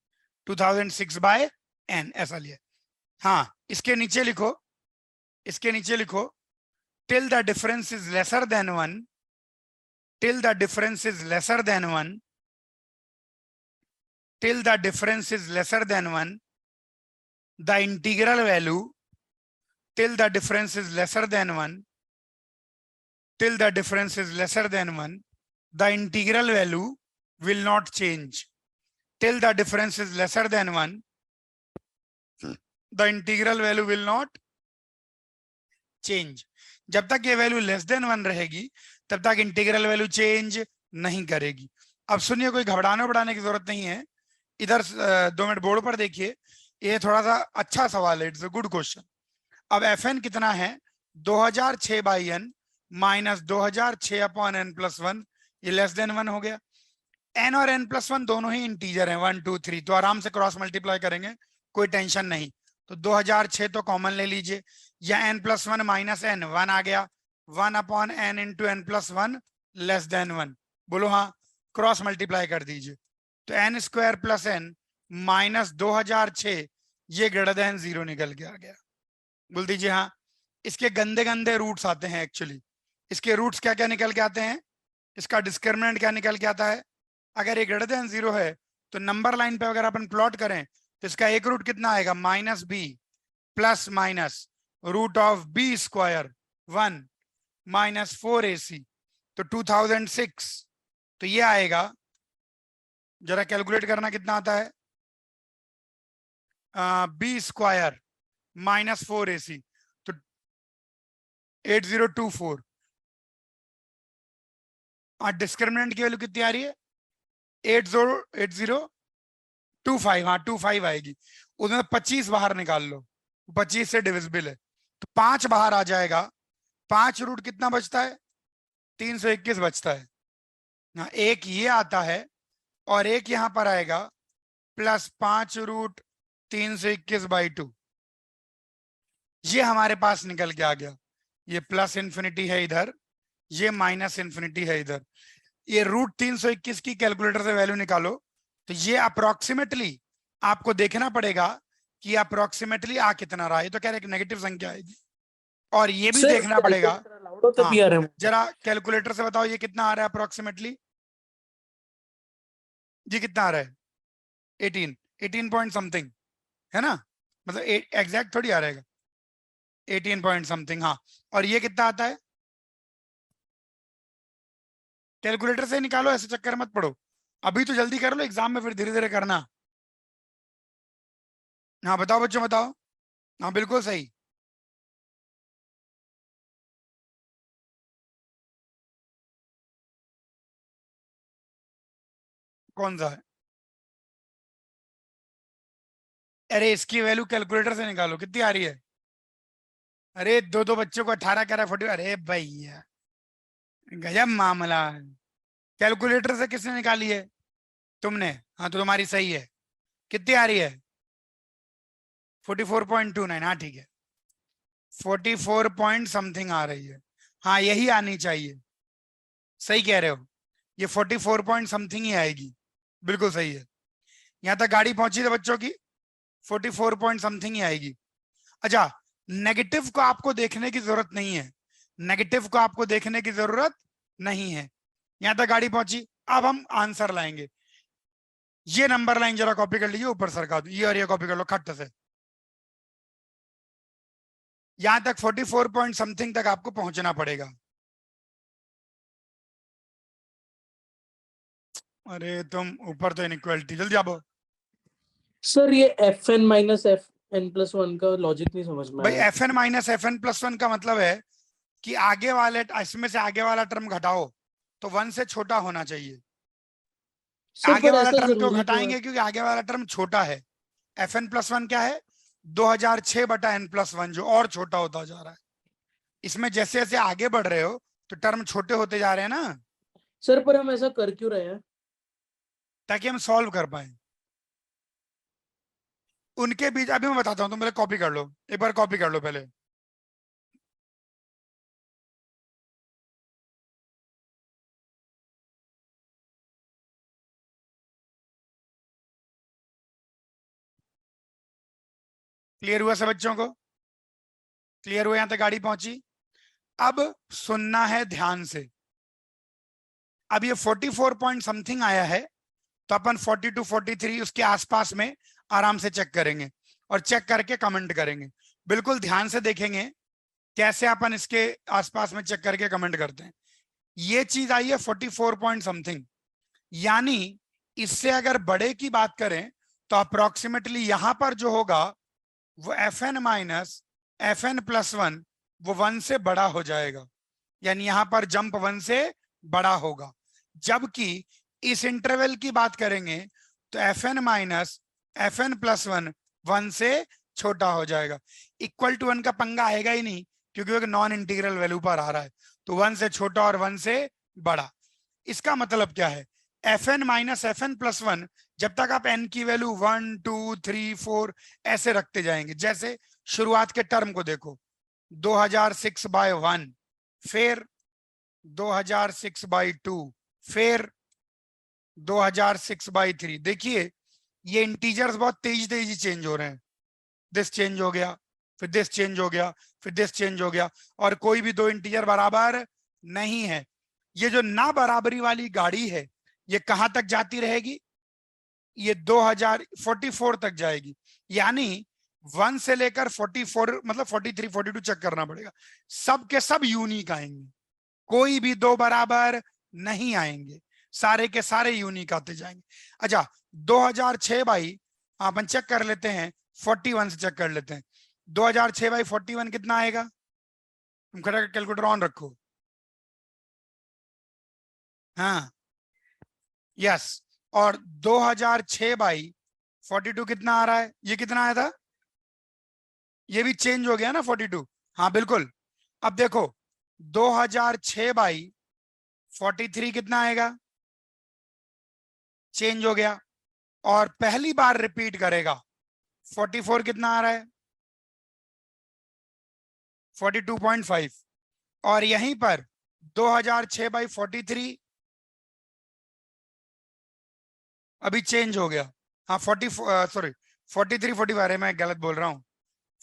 2006/n ऐसा लिया। हाँ, इसके नीचे लिखो, इसके नीचे लिखो till the difference is lesser than 1, till the difference is lesser than 1, till the difference is lesser than 1, the integral value till the difference is lesser than 1, till the difference is lesser than 1, the integral value will not change. Till the difference is lesser than 1, the integral value will not change. जब तक ये value less than 1 रहेगी तब तक integral value change नहीं करेगी। अब सुनिए, कोई घबराने बढ़ाने की जरूरत नहीं है। इधर 2 मिनट बोर्ड पर देखिए, ये थोड़ा सा अच्छा सवाल है, इट्स अ गुड क्वेश्चन। अब fn कितना है 2006/n माइनस 2006/n+1, ये लेस देन 1 हो गया। n और n+1 दोनों ही इंटीजर हैं, 1 2 3, तो आराम से क्रॉस मल्टीप्लाई करेंगे, कोई टेंशन नहीं। तो 2006 तो कॉमन ले लीजिए, या n+1 माइनस n, 1 आ गया, 1/n into n+1 less than 1। बोलो हाँ, क्रॉस मल्टीप्लाई कर दीजिए, तो N square plus N minus 2006 ये ग्रेटर देन 0 निकल के आ गया। बोल दीजिए हाँ। इसके गंदे गंदे रूट्स आते हैं एक्चुअली। इसके रूट्स क्या क्या निकल के आते हैं, इसका डिस्क्रिमिनेंट क्या निकल के आता है। अगर ये ग्रेटर देन 0 है तो नंबर लाइन पे अगर अपन प्लॉट करें तो इसका एक रूट कितना आएगा, minus B plus minus root of B square 1 minus 4ac, तो 2006, तो ये आएगा, जरा कैलकुलेट करना कितना आता है, बी स्क्वायर माइनस 4ac, तो 8024। और डिस्क्रिमिनेंट की वैल्यू कितनी आ रही है, 8025, हाँ 25 आएगी। उसमें 25 बाहर निकाल लो, 25 से डिविजिबल है तो 5 बाहर आ जाएगा। 5 रूट कितना बचता है, 321 बचता है। हाँ, एक ये आता है और एक यहां पर आएगा प्लस 5 रूट 321/2, ये हमारे पास निकल के आ गया। ये प्लस इन्फिनिटी है इधर, ये माइनस इन्फिनिटी है इधर। ये रूट 321 की कैलकुलेटर से वैल्यू निकालो, तो ये अप्रोक्सीमेटली आपको देखना पड़ेगा कि अप्रोक्सीमेटली आ कितना रहा है। ये तो कह रहे एक नेगेटिव संख्या आएगी, और ये भी सर देखना पड़ेगा। अलाउड होता हाँ, पीआरएम? जरा कैलकुलेटर से बताओ ये कितना आ रहा है अप्रोक्सीमेटली, ये कितना आ रहा है, 18 पॉइंट समथिंग है ना, मतलब एग्जैक्ट थोड़ी आ रहेगा, 18 पॉइंट समथिंग। हाँ, और ये कितना आता है, कैलकुलेटर से निकालो, ऐसे चक्कर मत पड़ो, अभी तो जल्दी कर लो, एग्जाम में फिर धीरे धीरे करना। हाँ बताओ बच्चों बताओ, हाँ बिल्कुल सही। कौन सा है, अरे इसकी वैल्यू कैलकुलेटर से निकालो, कितनी आ रही है, अरे दो दो बच्चों को 18 कह रहा है 40, अरे भैया गजब मामला है। कैलकुलेटर से किसने निकाली है, तुमने, हाँ तो तुम्हारी सही है। कितनी आ रही है, 44.29, हाँ ठीक है, 44 पॉइंट समथिंग आ रही है। हाँ यही आनी चाहिए, सही कह रहे हो, ये 44 पॉइंट समथिंग ही आएगी, बिल्कुल सही है। यहाँ तक गाड़ी पहुंची थी बच्चों की, 44 पॉइंट समथिंग ही आएगी। अच्छा, नेगेटिव को आपको देखने की जरूरत नहीं है, नेगेटिव को आपको देखने की जरूरत नहीं है। यहां तक गाड़ी पहुंची, अब हम आंसर लाएंगे। ये नंबर लाइन जरा कॉपी कर लीजिए, ऊपर सरका दो, ये और ये कॉपी कर लो खट्ट से। यहां तक 44 पॉइंट समथिंग तक आपको पहुंचना पड़ेगा। अरे तुम ऊपर तो इनइक्वालिटी, जल्दी आओ सर ये F N minus F N plus one का लॉजिक नहीं समझ में भाई। आया। F N minus F N plus one का मतलब है कि आगे वाले, इसमें से आगे वाला टर्म घटाओ तो 1 से छोटा होना चाहिए। सर आगे पर वाला ऐसा टर्म क्यों जरूरी क्यों है? घटाएंगे, क्योंकि आगे वाला टर्म छोटा है। एफ एन प्लस वन क्या है, 2006/n+1, जो और छोटा होता जा रहा है। इसमें जैसे जैसे आगे बढ़ रहे हो तो टर्म छोटे होते जा रहे हैं ना, सर पर हम ऐसा कर क्यों रहे हैं? ताकि हम सॉल्व कर पाए उनके बीच। अभी मैं बताता हूँ, तुम पहले कॉपी कर लो, एक बार कॉपी कर लो पहले। क्लियर हुआ सब बच्चों को, क्लियर हुआ, यहां तक गाड़ी पहुंची। अब सुनना है ध्यान से। अब ये 44 पॉइंट समथिंग आया है, तो अपन 42 43 उसके आसपास में आराम से चेक करेंगे, और चेक करके कमेंट करेंगे। बिल्कुल ध्यान से देखेंगे कैसे अपन इसके आसपास में चेक करके कमेंट करते हैं। ये चीज आई है 44 पॉइंट समथिंग, यानी इससे अगर बड़े की बात करें तो अप्रोक्सीमेटली यहां पर जो होगा वो F N minus F N plus one, वो 1 से बड़ा हो जाएगा, यानी यहां पर जंप 1 से बड़ा होगा। जबकि इस इंटरवल की बात करेंगे तो F N minus F N plus one 1 से छोटा हो जाएगा। इक्वल टू 1 का पंगा आएगा ही नहीं, क्योंकि एक नॉन इंटीग्रल वैल्यू पर आ रहा है, तो 1 से छोटा और 1 से बड़ा। इसका मतलब क्या है, F N minus F N plus one, जब तक आप एन की वैल्यू 1 2 3 4 ऐसे रखते जाएंगे, जैसे शुरुआत के टर्म को देखो, 2006/1, फिर 2006/2, फिर 2006/3। देखिए ये इंटीजर्स बहुत तेजी चेंज हो रहे हैं। दिस चेंज हो गया, फिर दिस चेंज हो गया, फिर दिस चेंज हो गया, और कोई भी दो इंटीजर बराबर नहीं है। ये जो ना बराबरी वाली गाड़ी है ये कहां तक जाती रहेगी? ये 2044 तक जाएगी। यानी 1 से लेकर 44 मतलब 43 42 चेक करना पड़ेगा। सब के सब यूनिक आएंगे, कोई भी दो बराबर नहीं आएंगे, सारे के सारे यूनिक आते जाएंगे। अच्छा 2006 बाई अपन चेक कर लेते हैं, 41 से चेक कर लेते हैं। 2006/41 कितना आएगा? तुम खड़ा कैलकुलेटर ऑन रखो। हाँ यस। और 2006/42 कितना आ रहा है? ये कितना आया था? ये भी चेंज हो गया ना 42। हाँ बिल्कुल। अब देखो 2006/43 कितना आएगा? चेंज हो गया। और पहली बार रिपीट करेगा 44 कितना आ रहा है? 42.5। और यहीं पर 2006/43 अभी चेंज हो गया। हाँ 43 45 है, मैं गलत बोल रहा हूँ।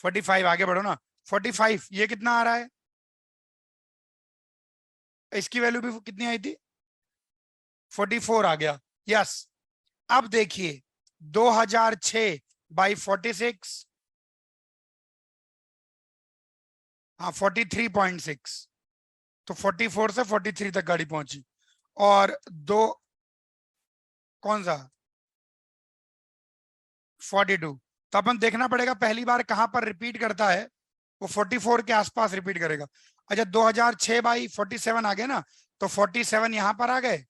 45 आगे बढ़ो ना। 45 ये कितना आ रहा है? इसकी वैल्यू भी कितनी आई थी? 44 आ गया। यस। अब देखिए 2006/46, हाँ 43.6। तो 44 से 43 तक गाड़ी पहुंची। और दो कौन सा? 42। तो अपन देखना पड़ेगा पहली बार कहां पर रिपीट करता है, वो 44 के आसपास रिपीट करेगा। अच्छा 2006/47 आ गए ना, तो 47 यहां पर आ गए।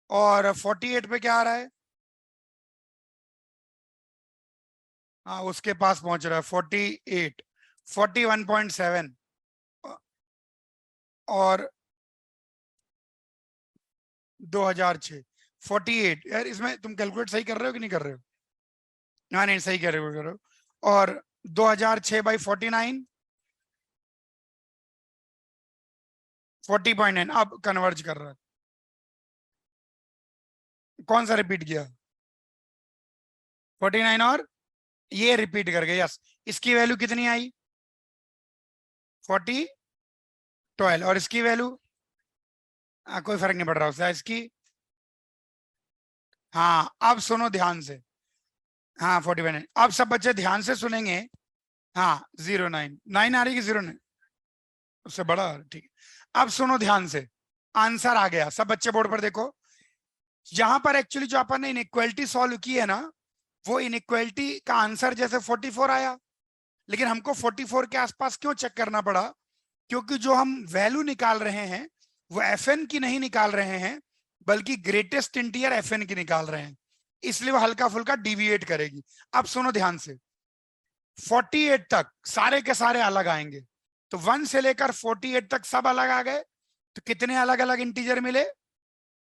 और 48 पे क्या आ रहा है? हाँ उसके पास पहुंच रहा है 48, 41.7। और 2006 48। यार इसमें तुम कैलकुलेट सही कर रहे हो कि नहीं कर रहे हो? हाँ नहीं सही कर रहे हो। और 2006/49 40.9 अब कन्वर्ज कर रहा है। कौन सा रिपीट किया? 49 और ये रिपीट कर गए। यस। इसकी वैल्यू कितनी आई? 40 12। और इसकी वैल्यू कोई फर्क नहीं पड़ रहा उससे इसकी। हाँ अब सुनो ध्यान से। हाँ 41। अब सब बच्चे ध्यान से सुनेंगे। हाँ 09 आ रही कि 09? उससे बड़ा आ रहा है, ठीक है। अब सुनो ध्यान से, आंसर आ गया। सब बच्चे बोर्ड पर देखो। यहां पर एक्चुअली जो अपन ने इनइक्वालिटी सॉल्व की है ना, वो इनइक्वालिटी का आंसर जैसे 44 आया, लेकिन हमको 44 के आसपास क्यों चेक करना पड़ा? क्योंकि जो हम वैल्यू निकाल रहे हैं वो एफएन की नहीं निकाल रहे हैं, बल्कि ग्रेटेस्ट इंटीजर एफएन की निकाल रहे हैं, इसलिए वो हल्का फुल्का डिविएट करेगी। अब सुनो ध्यान से, 48 तक सारे के सारे अलग आएंगे। तो 1 से लेकर 48 तक सब अलग आ गए। तो कितने अलग अलग इंटीजर मिले?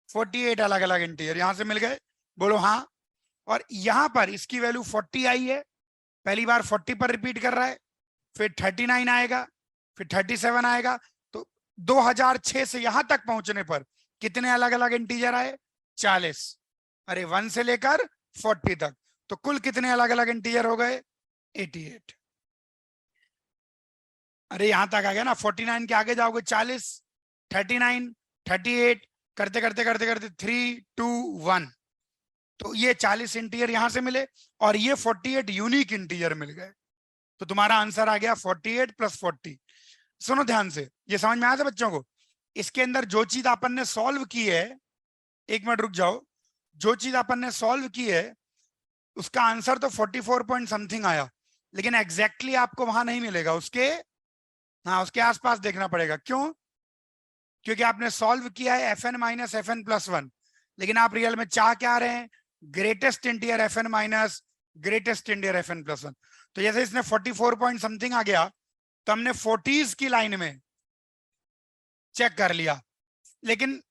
48 अलग अलग इंटीजर यहां से मिल गए। बोलो हाँ। और यहां पर इसकी वैल्यू 40 आई है, पहली बार 40 पर रिपीट कर रहा है, फिर 39 आएगा, फिर 37 आएगा। तो 2006 से यहां तक पहुंचने पर कितने अलग अलग इंटीजर आए? 40। अरे 1 से लेकर 40 तक, तो कुल कितने अलग अलग इंटीजर हो गए? 88। अरे यहां तक आ गया ना, 49 के आगे जाओगे 40, 39, 38, करते करते करते करते 3 2 1। तो ये 40 इंटीजर यहां से मिले, और ये 48 यूनिक इंटीजर मिल गए। तो तुम्हारा आंसर आ गया 48 + 40। सुनो ध्यान से, ये समझ में आया था बच्चों को? इसके अंदर जो चीज अपन ने सॉल्व की है, एक मिनट रुक जाओ, जो चीज अपन ने सॉल्व की है उसका आंसर तो 44 पॉइंट समथिंग आया, लेकिन एग्जैक्टली आपको वहां नहीं मिलेगा उसके। हाँ उसके आसपास देखना पड़ेगा। क्यों? क्योंकि आपने सॉल्व किया है FN - FN+1, लेकिन आप रियल में चाह क्या रहे हैं? Greatest integer FN minus greatest integer FN+1। तो जैसे इसने 44 पॉइंट समथिंग आ गया, तो हमने 40s की लाइन में चेक कर लिया। लेकिन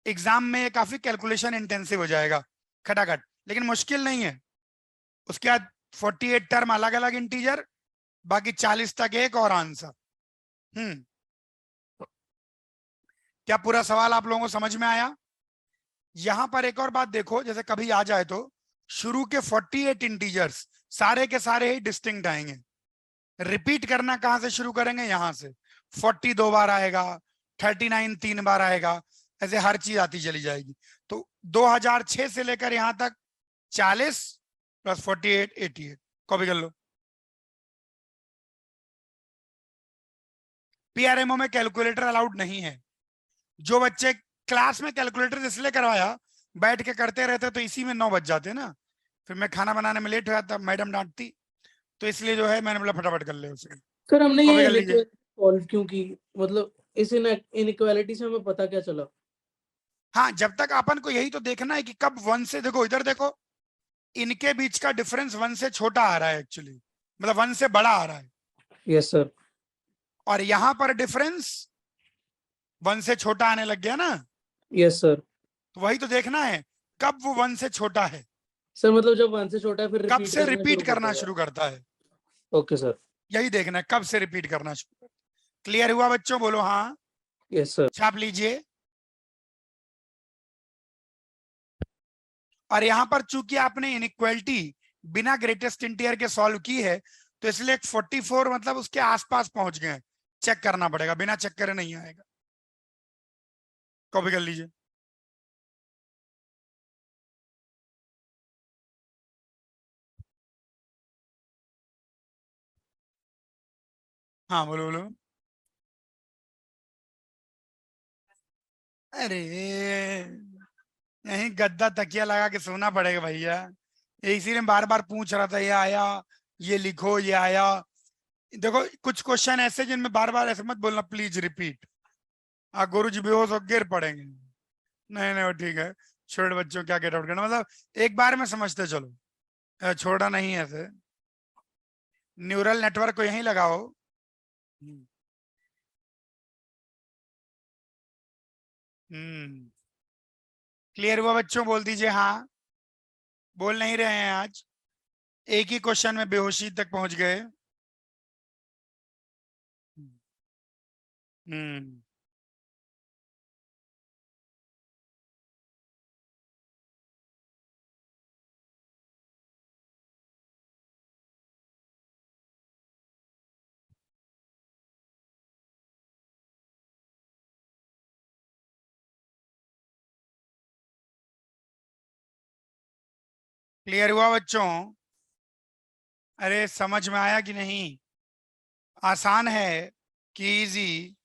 एग्जाम में काफी कैलकुलेशन इंटेंसिव हो जाएगा खटाखट, लेकिन मुश्किल नहीं है। उसके बाद 48 टर्म अलग अलग इंटीजर, बाकी 40 तक एक और आंसर। क्या पूरा सवाल आप लोगों को समझ में आया? यहां पर एक और बात देखो, जैसे कभी आ जाए तो शुरू के 48 इंटीजर्स सारे के सारे ही डिस्टिंक्ट आएंगे। रिपीट करना कहां से शुरू करेंगे, यहां से 40 दो बार आएगा, 39 3 बार आएगा, ऐसे हर चीज आती चली जाएगी। तो 2006 से लेकर यहां तक 40 प्लस 48 88 कॉपी कर लो। पीआरएमओ में कैलकुलेटर अलाउड नहीं है। जो बच्चे क्लास में कैलकुलेटर इसलिए करवाया, बैठ के करते रहते तो इसी में 9 बज जाते ना, फिर मैं खाना बनाने में लेट हो जाता, मैडम डांटती, तो इसलिए जो है मैंने बोला फटाफट कर ले उसे। सर हमने कॉपी ये कर लीजिए। सॉल्व क्यों की, मतलब इस इनइक्वालिटी से हमें पता क्या चला? हाँ, जब तक अपन को यही तो देखना है कि कब 1 से, देखो इधर देखो, इनके बीच का डिफरेंस 1 से छोटा आ रहा है एक्चुअली, मतलब 1 से बड़ा आ रहा है, यस सर। और यहां पर डिफरेंस 1 से छोटा आने लग गया ना, यस सर। तो वही तो देखना है कब वो 1 से छोटा है, सर मतलब जब 1 से छोटा है फिर कब रिपीट से करना रिपीट शुरू कर करना देगा। शुरू करता है, ओके सर। यही देखना है कब से रिपीट करना शुरू। क्लियर हुआ बच्चों, बोलो हाँ। Yes sir. छाप लीजिए। और यहां पर चूंकि आपने इनइक्वालिटी बिना ग्रेटेस्ट इंटीजर के सॉल्व की है, तो इसलिए 44 मतलब उसके आसपास पहुंच गए, चेक करना पड़ेगा, बिना चेक करे नहीं आएगा। कॉपी कर लीजिए। हाँ बोलो बोलो। अरे यही गद्दा तकिया लगा के सोना पड़ेगा भैया, ये इसीलिए बार बार पूछ रहा था, ये आया, ये लिखो, ये आया। देखो कुछ क्वेश्चन ऐसे जिनमें बार बार ऐसे मत बोलना, प्लीज रिपीट, गुरु जी बेहोश हो गिर पड़ेंगे। नहीं नहीं वो ठीक है, छोटे बच्चों क्या गेट आउट करना, मतलब एक बार में समझते चलो, छोड़ा नहीं है ऐसे। न्यूरल नेटवर्क को यहीं लगाओ। हम्म, क्लियर हुआ बच्चों, बोल दीजिए हाँ। बोल नहीं रहे हैं आज, एक ही क्वेश्चन में बेहोशी तक पहुंच गए। हम्म, क्लियर हुआ बच्चों? अरे समझ में आया कि नहीं? आसान है कि इजी?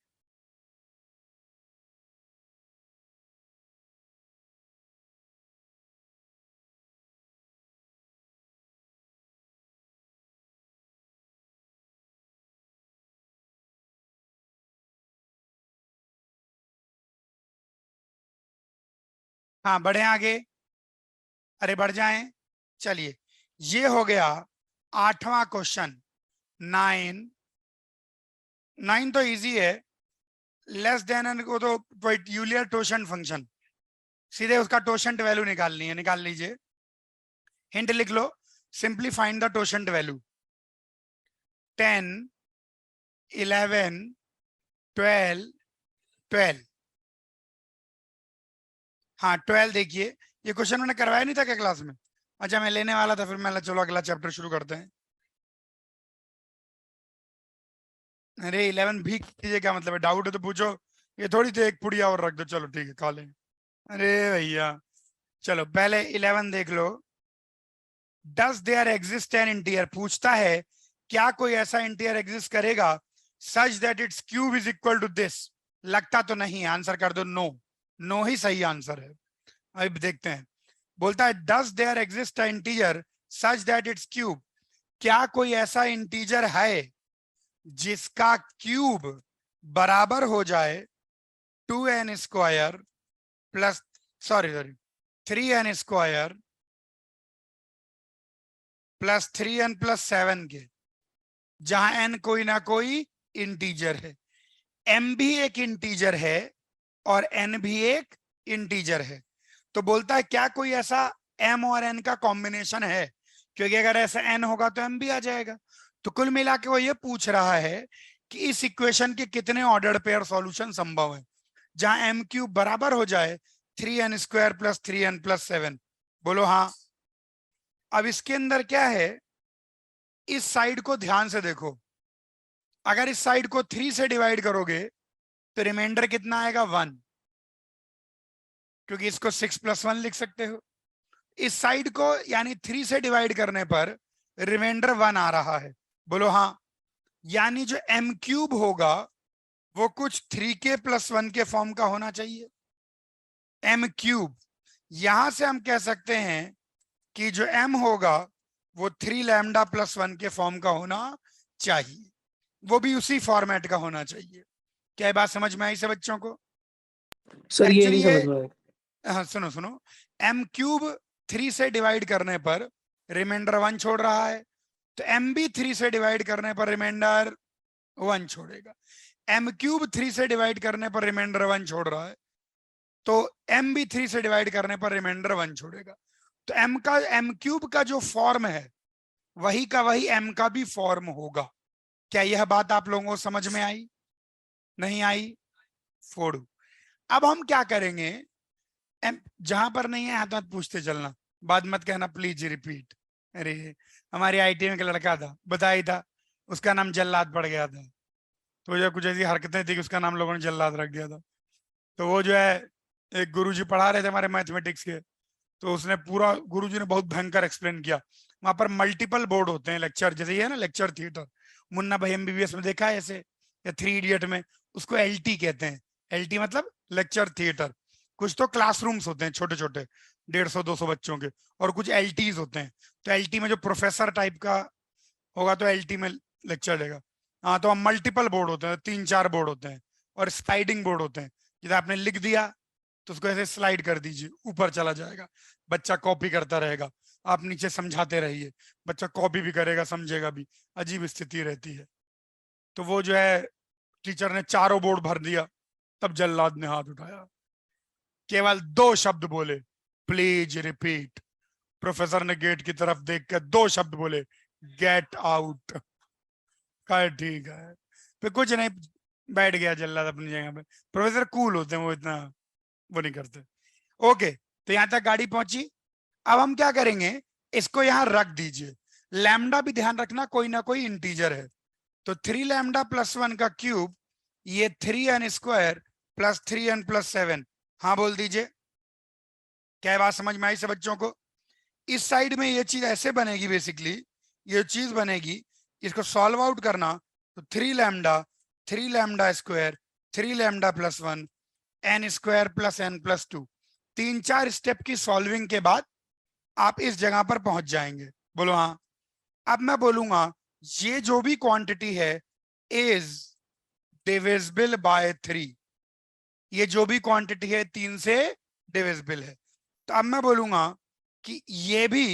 हाँ बढ़े आगे, अरे बढ़ जाएं। चलिए, ये हो गया 8वां क्वेश्चन। 9, 9 तो इजी है, लेस देन एन को तो यूलियर टोशेंट फंक्शन, सीधे उसका टोशेंट वैल्यू निकालनी है, निकाल लीजिए। हिंट लिख लो, सिंपली फाइंड द टोशेंट वैल्यू। 10, 11, 12, 12। हाँ 12 देखिए, ये क्वेश्चन मैंने करवाया नहीं था क्या क्लास में? अच्छा मैं लेने वाला था, फिर मैं चलो अगला चैप्टर शुरू करते हैं। अरे 11 भी कीजिए, क्या मतलब है, डाउट है तो पूछो, ये थोड़ी थी एक पुड़िया और रख दो, चलो ठीक है खा लें। अरे भैया, चलो पहले 11 देख लो। Does there exist an integer, पूछता है क्या कोई ऐसा इंटीजर एग्जिस्ट करेगा such that its cube is equal to this. लगता तो नहीं, आंसर कर दो नो, नो ही सही आंसर है। अब देखते हैं, बोलता है does there exist an integer such that its cube, क्या कोई ऐसा इंटीजर है जिसका क्यूब बराबर हो जाए 2n square plus, sorry 3n square plus 3n plus 7 के, जहां n कोई ना कोई इंटीजर है। m भी एक इंटीजर है और n भी एक इंटीजर है। तो बोलता है क्या कोई ऐसा m और n का कॉम्बिनेशन है, क्योंकि अगर ऐसा n होगा तो m भी आ जाएगा। तो कुल मिला के वो ये पूछ रहा है कि इस इक्वेशन के कितने ऑर्डर्ड पेयर सॉल्यूशन संभव है, जहां m क्यूब बराबर हो जाए 3n square plus 3n plus 7। बोलो हाँ। अब इसके अंदर क्या है, इस साइड को ध्यान से देखो। अगर इस साइड को 3 से डिवाइड करोगे तो रिमाइंडर कितना आएगा, 1, क्योंकि इसको 6 + 1 लिख सकते हो। इस साइड को यानी 3 से डिवाइड करने पर रिमाइंडर 1 आ रहा है। बोलो हाँ। यानी जो m क्यूब होगा वो कुछ 3k + 1 के फॉर्म का होना चाहिए। m क्यूब, यहां से हम कह सकते हैं कि जो m होगा वो 3 लैम्डा + 1 के फॉर्म का होना चाहिए, वो भी उसी फॉर्मेट का होना चाहिए। क्या ये बात समझ में आई से बच्चों को? सर ये एक्चुअली नहीं ये, समझ में आया। हाँ सुनो सुनो, m क्यूब 3 से डिवाइड करने पर रिमाइंडर 1 छोड़ रहा है, तो m भी 3 से डिवाइड करने पर रिमाइंडर 1 छोड़ेगा। m क्यूब 3 से डिवाइड करने पर रिमाइंडर 1 छोड़ रहा है, तो m भी 3 से डिवाइड करने पर रिमाइंडर 1 छोड़ेगा। तो m क्यूब का जो फॉर्म है वही का वही m का भी फॉर्म होगा। क्या यह बात आप लोगों को समझ में आई? नहीं आई? फोड़ू। अब हम क्या करेंगे, जहां पर नहीं है हाथ मत पूछते चलना, बाद मत कहना प्लीज रिपीट। अरे हमारी आईटी में एक लड़का था, बताया था, उसका नाम जल्लाद पड़ गया था। तो जो कुछ ऐसी हरकतें थी कि उसका नाम लोगों ने जल्लाद रख दिया था। तो वो जो है, एक गुरुजी पढ़ा रहे थे हमारे मैथमेटिक्स के, तो उसने पूरा, गुरुजी ने बहुत भयंकर एक्सप्लेन किया। वहां पर मल्टीपल बोर्ड होते हैं, लेक्चर जैसे ये है ना लेक्चर थिएटर, मुन्ना भाई एमबीबीएस में देखा है ऐसे, या 3 इडियट में, उसको एलटी कहते हैं। एलटी मतलब लेक्चर थिएटर। कुछ तो क्लासरूम्स होते हैं छोटे छोटे, 150-200 बच्चों के, और कुछ एलटीज होते हैं। तो एलटी में जो प्रोफेसर टाइप का होगा तो एलटी में लेक्चर देगा। हाँ, तो मल्टीपल बोर्ड होते हैं, 3-4 बोर्ड होते हैं, और स्लाइडिंग बोर्ड होते हैं। जैसे आपने लिख दिया तो उसको ऐसे स्लाइड कर दीजिए, ऊपर चला जाएगा, बच्चा कॉपी करता रहेगा, आप नीचे समझाते रहिए, बच्चा कॉपी भी करेगा समझेगा भी, अजीब स्थिति रहती है। तो वो जो है, टीचर ने चारों बोर्ड भर दिया, तब जल्लाद ने हाथ उठाया, केवल 2 शब्द बोले, प्लीज रिपीट। प्रोफेसर ने गेट की तरफ देख कर 2 शब्द बोले, गेट आउट। कहा ठीक है, फिर कुछ नहीं, बैठ गया जल्लाद अपनी जगह पे। प्रोफेसर कूल होते हैं, वो इतना वो नहीं करते। ओके, तो यहां तक गाड़ी पहुंची। अब हम क्या करेंगे, इसको यहां रख दीजिए। लैम्डा भी ध्यान रखना कोई ना कोई इंटीजर है, तो 3 लैम्डा + 1 का क्यूब, ये 3n स्क्वायर प्लस 3n + 7। हाँ बोल दीजिए, क्या बात समझ में आई से बच्चों को? इस साइड में ये चीज ऐसे बनेगी, बेसिकली ये चीज बनेगी, इसको सॉल्व आउट करना, तो 3 lambda square 3 lambda + 1 n square plus n + 2। 3-4 step की सॉल्विंग के बाद आप इस जगह पर पहुंच जाएंगे। बोलो हाँ। अब मैं बोलूंगा ये जो भी क्वांटिटी है इज डिविजिबल बाय 3। ये जो भी क्वांटिटी है 3 से डिविजिबल है। तो अब मैं बोलूंगा कि ये भी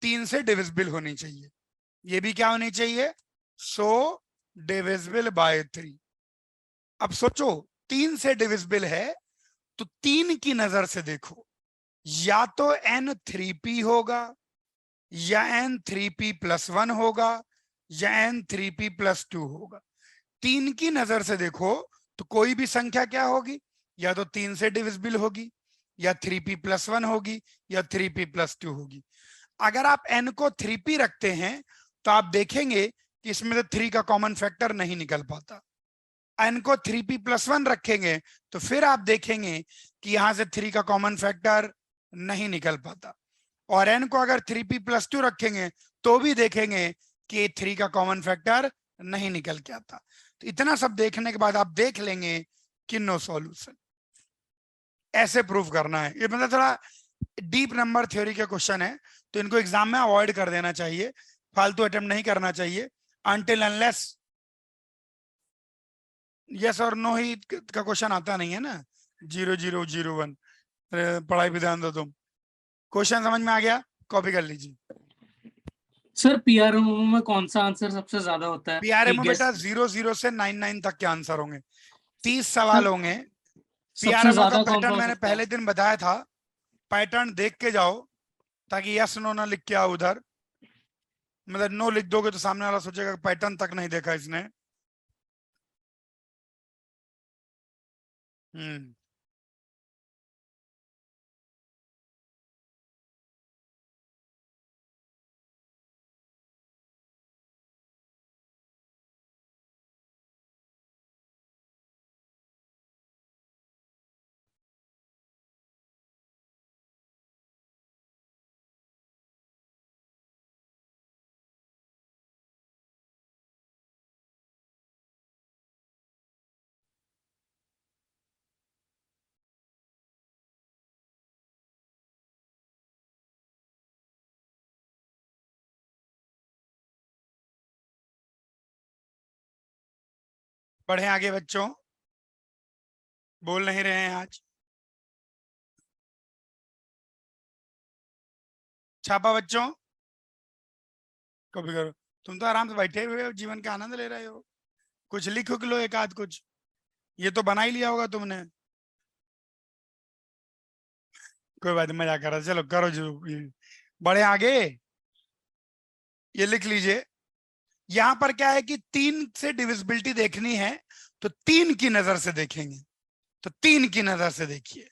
3 से डिविजिबल होनी चाहिए। ये भी क्या होनी चाहिए? सो डिविजिबल बाय 3। अब सोचो, 3 से डिविजिबल है तो 3 की नजर से देखो, या तो n 3p होगा, या n 3p + 1 होगा, या n 3p + 2 होगा। 3 की नजर से देखो तो कोई भी संख्या क्या होगी, या तो 3 से डिविजिबल होगी, या 3p + 1 होगी, या 3p + 2 होगी। अगर आप n को 3p रखते हैं तो आप देखेंगे कि इसमें से 3 का कॉमन फैक्टर नहीं निकल पाता। n को 3p + 1 रखेंगे तो फिर आप देखेंगे कि यहां से 3 का कॉमन फैक्टर नहीं निकल पाता, और n को अगर 3p + 2 रखेंगे तो भी देखेंगे कि 3 का कॉमन फैक्टर नहीं निकल के आता। तो इतना सब देखने के बाद आप देख लेंगे कि नो सॉल्यूशन। ऐसे प्रूव करना है, ये मतलब थोड़ा डीप नंबर थ्योरी के क्वेश्चन है, तो इनको एग्जाम में अवॉइड कर देना चाहिए, फालतू अटेम्प्ट नहीं करना चाहिए। अनटिल अनलेस यस और नो ही का क्वेश्चन आता नहीं है ना, 0001। पढ़ाई पे ध्यान दो तुम। क्वेश्चन समझ में आ गया? कॉपी कर लीजिए। सर पीआरएमओ में कौन सा आंसर सबसे ज्यादा होता है? पीआरएमओ एक बेटा गेस। 00 से 99 तक के आंसर होंगे, 30 सर सवाल होंगे। सबसे पीआरएमओ का ज्यादा कौन सा पैटर्न हो मैंने सकता है? पहले दिन बताया था, पैटर्न देख के जाओ, ताकि यस नो ना लिख के आओ उधर। मतलब नो लिख दोगे तो सामने वाला सोचेगा पैटर्न तक नहीं देखा इसने। हम्म बढ़े आगे बच्चों, बोल नहीं रहे हैं आज। छापा बच्चों, कभी करो। तुम तो आराम से बैठे हुए हो, जीवन का आनंद ले रहे हो। कुछ लिख उख लो एक आध कुछ, ये तो बना ही लिया होगा तुमने। कोई बात नहीं, मजा कर रहा, चलो करो जो। बढ़े आगे, ये लिख लीजिए। यहां पर क्या है कि 3 से डिविजिबिलिटी देखनी है, तो 3 की नजर से देखेंगे। तो 3 की नजर से देखिए।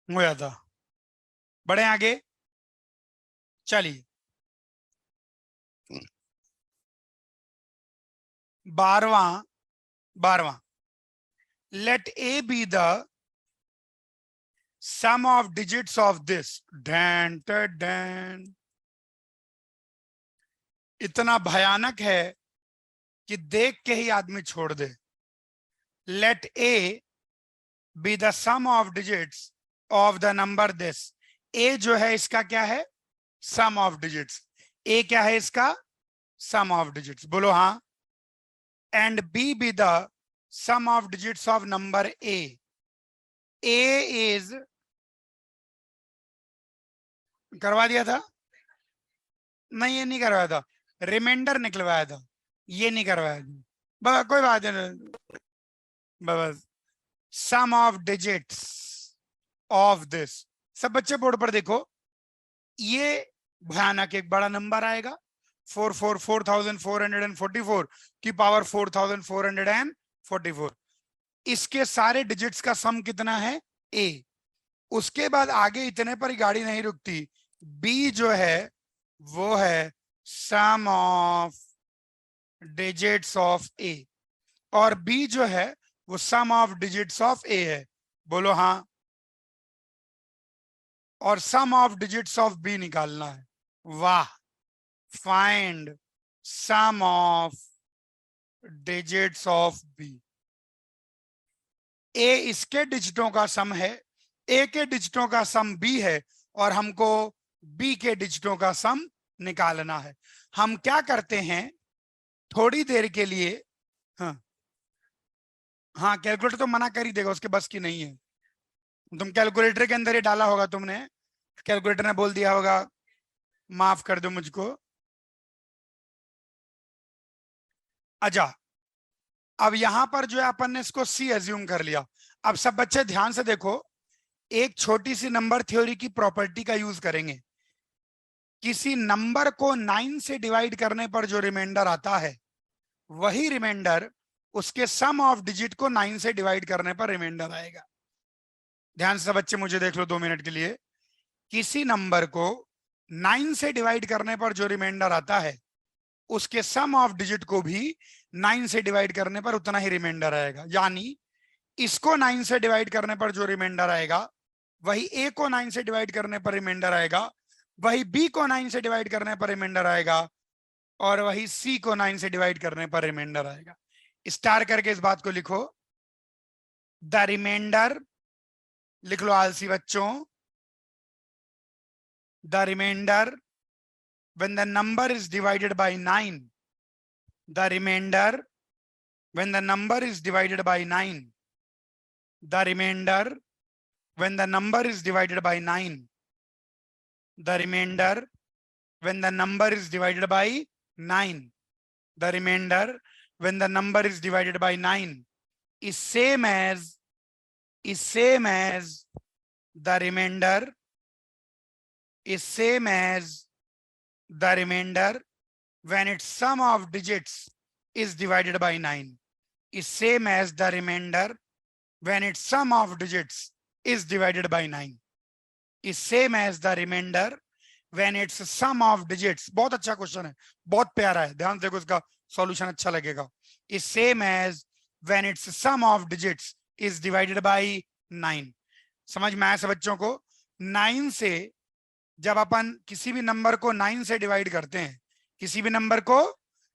हो जाता। बढ़े आगे, चलिए। 12वां, let a be the sum of digits of this Dan Dan. इतना भयानक है कि देख के ही आदमी छोड़ दे। let a be the sum of digits of the number this। a जो है इसका क्या है, sum of digits। a क्या है इसका, sum of digits, बोलो हाँ। and b be the sum of digits of number a। a is, करवा दिया था, नहीं ये नहीं करवाया था, रिमाइंडर निकलवाया था, ये नहीं करवाया था। कोई बात नहीं, बस सम ऑफ डिजिट्स ऑफ दिस। सब बच्चे बोर्ड पर देखो, ये भयानक एक बड़ा नंबर आएगा, 444444 की पावर 4444। इसके सारे डिजिट्स का सम कितना है, ए। उसके बाद आगे इतने पर गाड़ी नहीं रुकती, बी जो है वो है sum of digits of A, और बी जो है वो sum of digits of A है, बोलो हाँ। और sum of digits of B निकालना है। वाह, find sum of digits of B. A इसके डिजिटों का सम है, ए के डिजिटों का सम बी है, और हमको बी के डिजिटों का सम निकालना है। हम क्या करते हैं, थोड़ी देर के लिए, हाँ हाँ कैलकुलेटर तो मना कर ही देगा, उसके बस की नहीं है। तुम कैलकुलेटर के अंदर ही डाला होगा तुमने, कैलकुलेटर ने बोल दिया होगा माफ कर दो मुझको। अच्छा, अब यहां पर जो है अपन ने इसको सी एज्यूम कर लिया। अब सब बच्चे ध्यान से देखो, एक छोटी सी नंबर थ्योरी की प्रॉपर्टी का यूज करेंगे। किसी नंबर को 9 से डिवाइड करने पर जो रिमाइंडर आता है, वही रिमाइंडर उसके सम ऑफ डिजिट को 9 से डिवाइड करने पर रिमाइंडर आएगा। ध्यान से बच्चे मुझे देख लो 2 मिनट के लिए। किसी नंबर को 9 से डिवाइड करने पर जो रिमाइंडर आता है, उसके सम ऑफ डिजिट को भी 9 से डिवाइड करने पर उतना ही रिमाइंडर आएगा। यानी इसको 9 से डिवाइड करने पर जो रिमाइंडर आएगा, वही ए को 9 से डिवाइड करने पर रिमाइंडर आएगा, वही बी को 9 से डिवाइड करने पर रिमाइंडर आएगा, और वही सी को 9 से डिवाइड करने पर रिमाइंडर आएगा। स्टार करके इस बात को लिखो, द रिमाइंडर, लिख लो आलसी बच्चों, the remainder when the number is divided by 9, the remainder when the number is divided by 9, the remainder when the number is divided by 9, the remainder when the number is divided by 9, the remainder when the number is divided by 9 is same as the remainder is same as the remainder when its sum of digits is divided by 9 is same as the remainder when its sum of digits is divided by 9 is same as the remainder when its sum of digits। बहुत अच्छा question है, बहुत प्यारा है, ध्यान से देखो, इसका सॉल्यूशन अच्छा लगेगा। is same as when its sum of digits is divided by 9। समझ में आया सब बच्चों को? 9 से जब अपन किसी भी नंबर को 9 से डिवाइड करते हैं, किसी भी नंबर को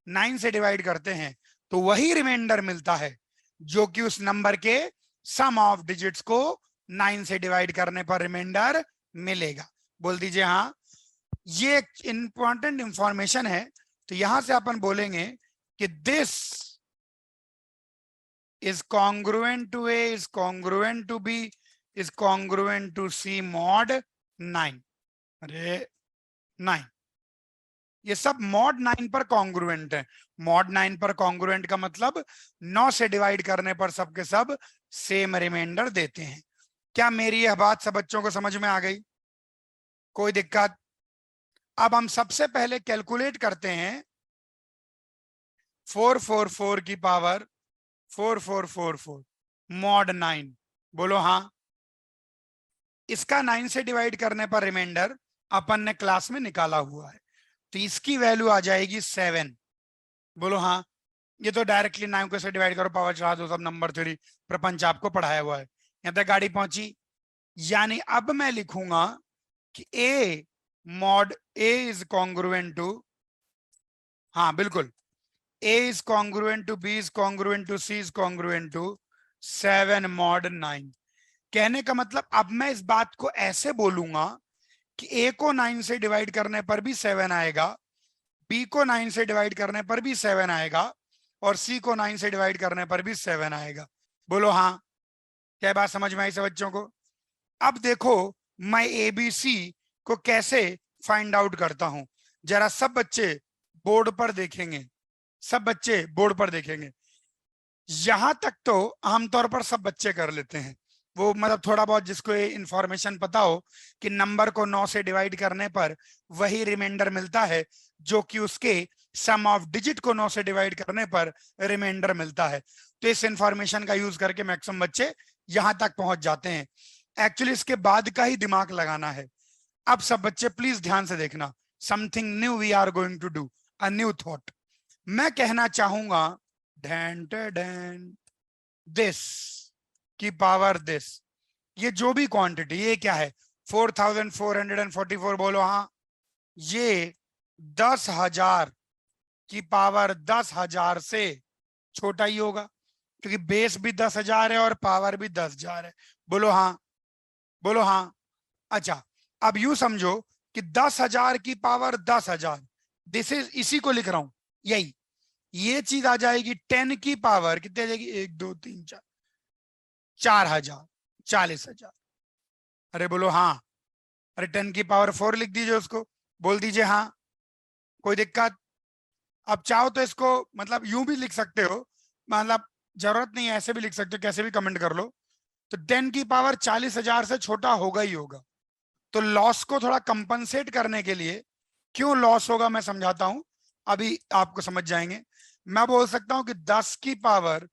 9 से डिवाइड करते हैं, तो वही रिमाइंडर मिलता है जो कि उस नंबर के सम ऑफ डिजिट्स को 9 से डिवाइड करने पर रिमाइंडर मिलेगा। बोल दीजिए हाँ। ये एक इंपॉर्टेंट इंफॉर्मेशन है। तो यहां से अपन बोलेंगे कि this is congruent to A, is congruent to B, is congruent to C mod 9। अरे 9, ये सब mod 9 पर कॉन्ग्रुएंट है। mod 9 पर कॉन्ग्रुएंट का मतलब 9 से डिवाइड करने पर सबके सब सेम रिमाइंडर देते हैं। क्या मेरी यह बात सब बच्चों को समझ में आ गई? कोई दिक्कत? अब हम सबसे पहले कैलकुलेट करते हैं 444 की पावर 4444 mod 9। बोलो हाँ। इसका 9 से डिवाइड करने पर रिमाइंडर अपन ने क्लास में निकाला हुआ है, तो इसकी वैल्यू आ जाएगी 7। बोलो हाँ। ये तो डायरेक्टली 9 को से डिवाइड करो, पावर चढ़ा दो, सब नंबर थ्योरी प्रपंच आपको पढ़ाया हुआ है। यहां तक गाड़ी पहुंची। यानी अब मैं लिखूंगा कि A mod A is congruent to, हाँ बिल्कुल, A is congruent to B is congruent to C is congruent to 7 mod 9। कहने का मतलब अब मैं इस बात को ऐसे बोलूंगा कि A को 9 से डिवाइड करने पर भी 7 आएगा, B को 9 से डिवाइड करने पर भी 7 आएगा, और C को 9 से डिवाइड करने पर भी 7 आएगा। बोलो हाँ। क्या बात समझ में आई सब बच्चों को? अब देखो मैं ABC को कैसे फाइंड आउट करता हूं, जरा सब बच्चे बोर्ड पर देखेंगे। सब बच्चे बोर्ड पर देखेंगे। यहां तक तो आमतौर पर सब बच्चे कर लेते हैं, वो मतलब थोड़ा बहुत जिसको ये इंफॉर्मेशन पता हो कि नंबर को 9 से डिवाइड करने पर वही रिमाइंडर मिलता है जो कि उसके सम ऑफ डिजिट को 9 से डिवाइड करने पर रिमाइंडर मिलता है। तो इस इंफॉर्मेशन का यूज करके मैक्सिमम बच्चे यहां तक पहुंच जाते हैं। एक्चुअली इसके बाद का ही दिमाग लगाना है। अब सब बच्चे प्लीज ध्यान से देखना, something new we are going to do, a new thought. मैं कहना चाहूंगा दिस की पावर दिस, ये जो भी क्वांटिटी, ये क्या है 4444। बोलो हाँ। ये 10,000 की पावर 10,000 से छोटा ही होगा, क्योंकि बेस भी 10,000 है और पावर भी 10,000 है। बोलो हाँ। बोलो हाँ। अच्छा, अब यूं समझो कि 10,000 की पावर 10,000, दिस इज, इसी को लिख रहा हूं, यही ये चीज आ जाएगी 10 की पावर कितनी आ जाएगी, 1 2 3 4, 4,000, 40,000। अरे बोलो हाँ। अरे 10 की पावर 4 लिख दीजिए उसको, बोल दीजिए हाँ। कोई दिक्कत? अब चाहो तो इसको मतलब यूं भी लिख सकते हो, मतलब जरूरत नहीं है, ऐसे भी लिख सकते हो, कैसे भी कमेंट कर लो। तो 10 की पावर 40,000 से छोटा होगा ही होगा। तो लॉस को थोड़ा कंपनसेट करने के लिए, क्यों लॉस होगा मैं समझाता हूं, अभी आपको समझ जाएंगे। मैं बोल सकता हूं कि 10 की पावर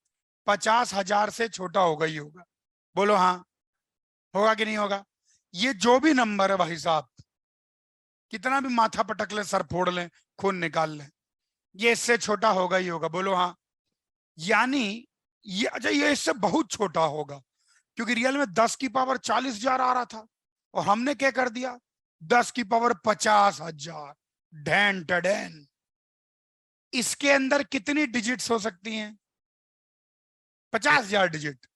50,000 से छोटा होगा ही होगा। बोलो हाँ। होगा कि नहीं होगा? ये जो भी नंबर है भाई साहब, कितना भी माथा पटक ले, सर फोड़ लें, खून निकाल लें, ये इससे छोटा होगा ही होगा। बोलो हाँ। यानी ये, अच्छा ये इससे बहुत छोटा होगा, क्योंकि रियल में 10 की पावर 40,000 आ रहा था और हमने क्या कर दिया, 10 की पावर 50,000। ढैन टडैन। इसके अंदर कितनी डिजिट्स हो सकती हैं? 50,000 डिजिट।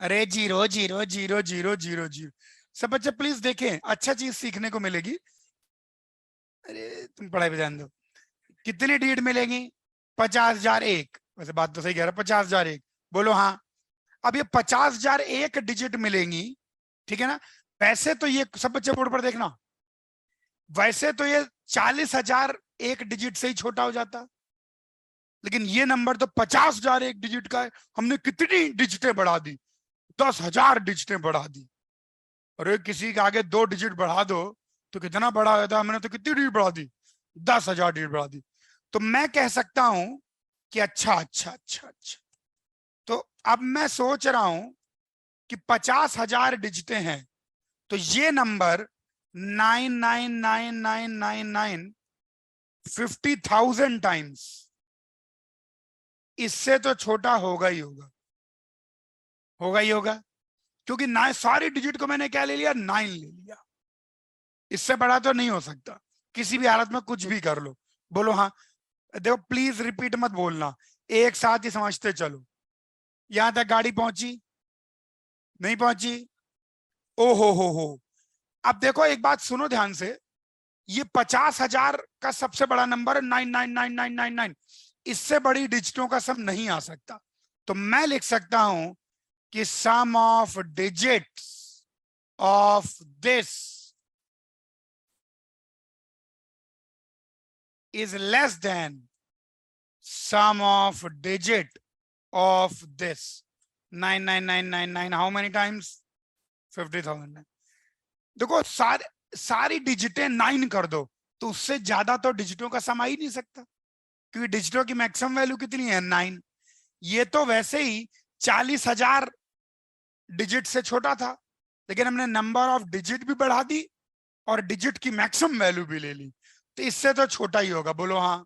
अरे 0 0 0 0 0 0 0। सब बच्चे प्लीज देखें, अच्छा चीज सीखने को मिलेगी। अरे तुम पढ़ाई पे ध्यान दो। कितनी डिजिट मिलेगी? 50,001। वैसे बात तो सही कह रहा, 50,001। बोलो हाँ। अब ये 50,001 डिजिट मिलेंगी, ठीक है ना? वैसे तो ये सब बच्चे बोर्ड पर देखना, वैसे तो ये 40,001 डिजिट से ही छोटा हो जाता, लेकिन ये नंबर तो 50,001 डिजिट का है। हमने कितनी डिजिटें बढ़ा दी? 10,000 डिजिटें बढ़ा दी। अरे किसी के आगे 2 डिजिट बढ़ा दो तो कितना बड़ा होता है? हमने तो कितनी डिजिट बढ़ा दी? 10,000 डिजिट बढ़ा दी। तो मैं कह सकता हूं कि अच्छा अच्छा अच्छा अच्छा, तो अब मैं सोच रहा हूं कि 50,000 डिजिटें हैं, तो ये नंबर 99999 50,000 टाइम्स इससे तो छोटा होगा ही होगा। होगा ही होगा, क्योंकि ना सारी डिजिट को मैंने क्या ले लिया, 9 ले लिया। इससे बड़ा तो नहीं हो सकता, किसी भी हालत में कुछ भी कर लो। बोलो हाँ। देखो प्लीज रिपीट मत बोलना, एक साथ ही समझते चलो। यहां तक गाड़ी पहुंची? नहीं पहुंची। ओ हो। अब देखो एक बात सुनो ध्यान से, ये 50,000 का सबसे बड़ा नंबर है 999999। इससे बड़ी डिजिटों का सम नहीं आ सकता। तो मैं लिख सकता हूं कि sum of digits of this is less than sum of digit of this 99999। how many times? 50,000। देखो सारी डिजिटें 9 कर दो तो उससे ज्यादा तो डिजिटों का सम आ ही नहीं सकता, क्योंकि डिजिटों की मैक्सिमम वैल्यू कितनी है? 9। ये तो वैसे ही 40,000 डिजिट से छोटा था, लेकिन हमने नंबर ऑफ डिजिट भी बढ़ा दी और डिजिट की मैक्सिमम वैल्यू भी ले ली, तो इससे तो छोटा ही होगा। बोलो हाँ।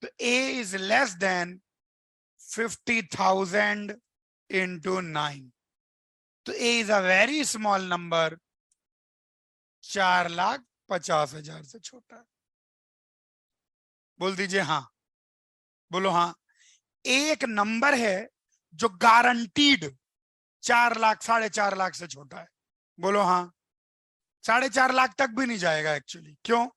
तो a is less then 50,000 into 9। तो a is a very small number, 4,50,000 से छोटा है। बोल दीजिए हाँ। बोलो हाँ। एक नंबर है जो गारंटीड 4 लाख 4.5 लाख से छोटा है। बोलो हाँ। 4.5 लाख तक भी नहीं जाएगा एक्चुअली। क्यों?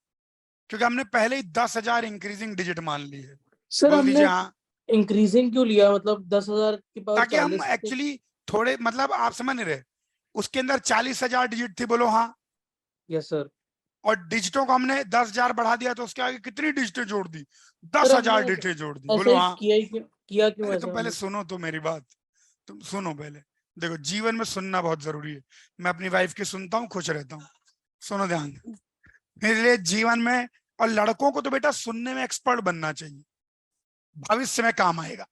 क्योंकि हमने पहले ही 10,000 इंक्रीजिंग डिजिट मान ली है। सर बोल दीजिए हमने हाँ। इंक्रीजिंग क्यों लिया, मतलब 10,000 की पावर ताकि हम 40 से? एक्चुअली थोड़े, मतलब आप समझ नहीं रहे, उसके अंदर 40,000 डिजिट थी। बोलो हाँ। Yes sir. और डिजिटों को हमने 10,000 बढ़ा दिया तो उसके आगे कितनी डिजिटें जोड़ दी? सर 10,000 हमने डिजिटें जोड़ दी। ऐसा बोलो ही हाँ। किया ही क्यों, किया क्यों अरे ऐसा तुम पहले हमने? सुनो तो मेरी बात। तुम सुनो पहले। देखो जीवन में सुनना बहुत जरूरी है। मैं अपनी वाइफ की सुनता हूँ, खुश रहता हूँ। सुनो ध्यान से। इसलिए जीवन में, और लड़कों को तो बेटा सुनने में एक्सपर्ट बनना चाहिए, भविष्य में काम आएगा।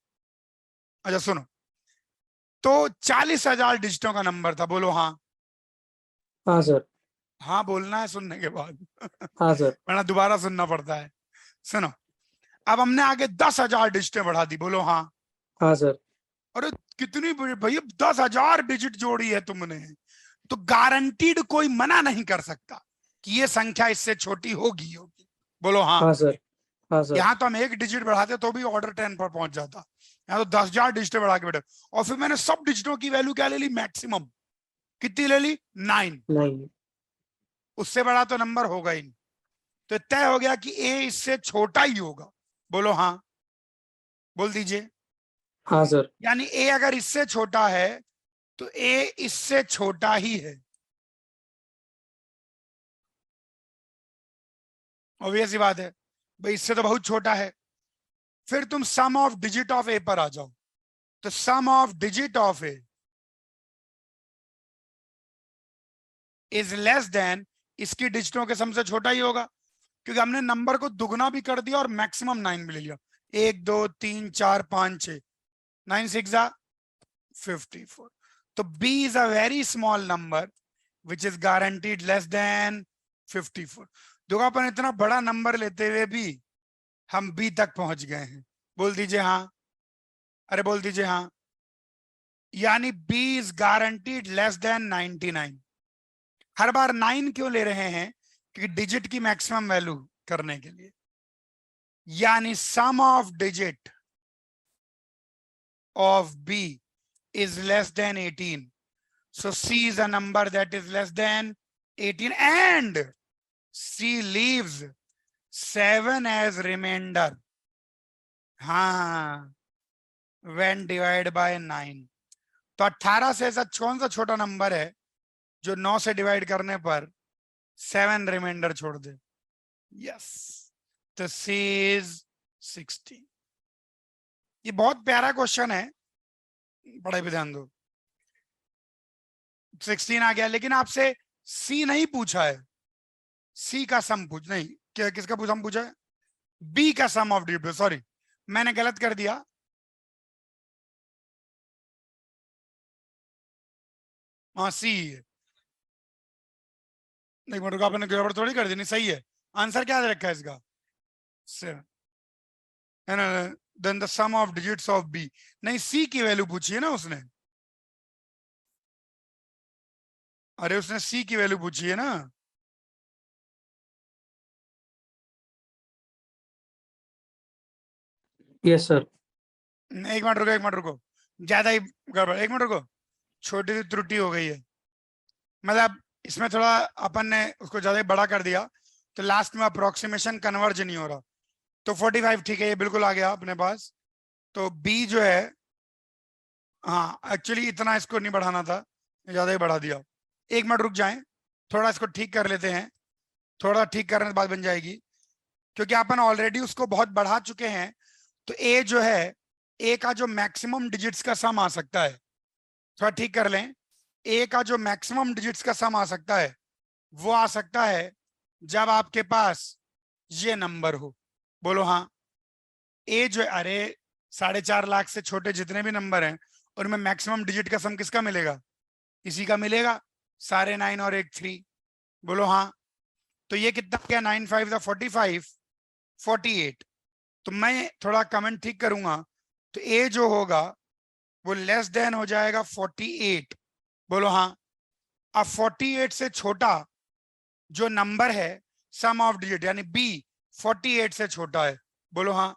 अच्छा सुनो। तो 40,000 डिजिटों का नंबर था। बोलो हाँ। हाँ सर। हाँ बोलना है सुनने के बाद हाँ सर। वरना दोबारा सुनना पड़ता है। सुनो। अब हमने आगे 10,000 डिजिटें बढ़ा दी। बोलो हाँ। हाँ सर। अरे कितनी भैया 10,000 डिजिट जोड़ी है तुमने, तो गारंटीड कोई मना नहीं कर सकता कि ये संख्या इससे छोटी होगी। बोलो हाँ। हाँ सर। हाँ सर। यहां तो हम एक डिजिट बढ़ाते तो भी ऑर्डर 10 पर पहुंच जाता, यहाँ तो 10,000 डिजिट बढ़ा के बैठे। और फिर मैंने सब डिजिटों की वैल्यू क्या ले ली? मैक्सिमम। कितनी ले ली? 9। नहीं। उससे बड़ा तो नंबर होगा ही नहीं। तो तय हो गया कि ए इससे छोटा ही होगा। बोलो हाँ। बोल दीजिए। हाँ सर। यानी ए अगर इससे छोटा है तो ए इससे छोटा ही है। ऑब्वियस ही बात है भाई, इससे तो बहुत छोटा है। फिर तुम sum of digit of A पर आ जाओ। तो sum of digit of A is less than, इसकी डिजिटों के सम से छोटा ही होगा, क्योंकि हमने नंबर को दुगना भी कर दिया और मैक्सिमम 9 भी ले लिया। 1 2 3 4 5 6, 9 6 54। तो b is a very small number which is guaranteed less than 54। देखो अपन इतना बड़ा नंबर लेते हुए भी हम b तक पहुंच गए हैं। बोल दीजिए हाँ। अरे बोल दीजिए हाँ। यानी b is guaranteed less than 99। हर बार 9 क्यों ले रहे हैं? क्योंकि डिजिट की मैक्सिमम वैल्यू करने के लिए। यानी sum of digit of b is less than 18. So C is a number that is less than 18 and C leaves 7 as remainder. हाँ, when divided by 9। तो 18 से ऐसा कौन सा छोटा नंबर है जो 9 से डिवाइड करने पर 7 रिमाइंडर छोड़ दे? यस। तो C is 16। ये बहुत प्यारा क्वेश्चन है, पढ़ाई पे ध्यान दो। 16 आ गया, लेकिन आपसे C नहीं पूछा है, सी का सम पूछ नहीं, क्या किसका सम पूछा है? बी का सम ऑफ डी। सॉरी मैंने गलत कर दिया। हाँ सी है। एक मिनट रुको, आपने गड़बड़ थोड़ी कर दी। नहीं सही है। आंसर क्या रखा है इसका? 7 है ना। Then the sum of digits of B. नहीं सी की वैल्यू पूछी है ना उसने। अरे उसने सी की वैल्यू पूछी है ना। Yes sir. एक मिनट रुको, एक मिनट रुको। ज्यादा ही गड़बड़, एक मिनट रुको, छोटी सी त्रुटि हो गई है, मतलब इसमें थोड़ा अपन ने उसको ज्यादा ही बड़ा कर दिया, तो लास्ट में अप्रोक्सीमेशन कन्वर्ज नहीं हो रहा। तो 45 ठीक है, ये बिल्कुल आ गया अपने पास। तो बी जो है, हाँ एक्चुअली इतना इसको नहीं बढ़ाना था, ज्यादा ही बढ़ा दिया। एक मिनट रुक जाएं, थोड़ा इसको ठीक कर लेते हैं, थोड़ा ठीक करने के बाद बन जाएगी, क्योंकि अपन ऑलरेडी उसको बहुत बढ़ा चुके हैं। तो ए जो है, ए का जो मैक्सिमम डिजिट्स का सम आ सकता है, थोड़ा ठीक कर लें, ए का जो मैक्सिमम डिजिट्स का सम आ सकता है वो आ सकता है जब आपके पास ये नंबर हो। बोलो हाँ। ए जो, अरे 4.5 लाख से छोटे जितने भी नंबर हैं उनमें मैक्सिमम डिजिट का सम किसका मिलेगा? इसी का मिलेगा, सारे 9 और एक 3। बोलो हाँ। तो ये कितना क्या, 9 5 द 45, 48। तो मैं थोड़ा कमेंट ठीक करूंगा, तो ए जो होगा वो लेस देन हो जाएगा 48। बोलो हाँ। अब 48 से छोटा जो नंबर है सम ऑफ डिजिट, यानी बी 48 से छोटा है। बोलो हाँ।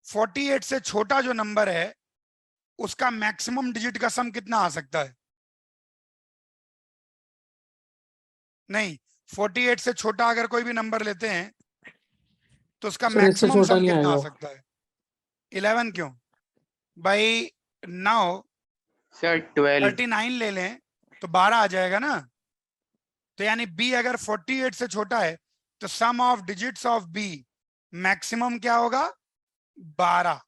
48 से छोटा जो नंबर है उसका मैक्सिमम डिजिट का सम कितना आ सकता है? नहीं, 48 से छोटा अगर कोई भी नंबर लेते हैं तो उसका सर इससे मैक्सिमम छोटा सम नहीं कितना आ आएगा। सकता है? 11 क्यों भाई? Now sir 12। 39 ले लें तो 12 आ जाएगा ना। तो यानी बी अगर 48 से छोटा है तो sum of digits of B maximum क्या होगा? 12।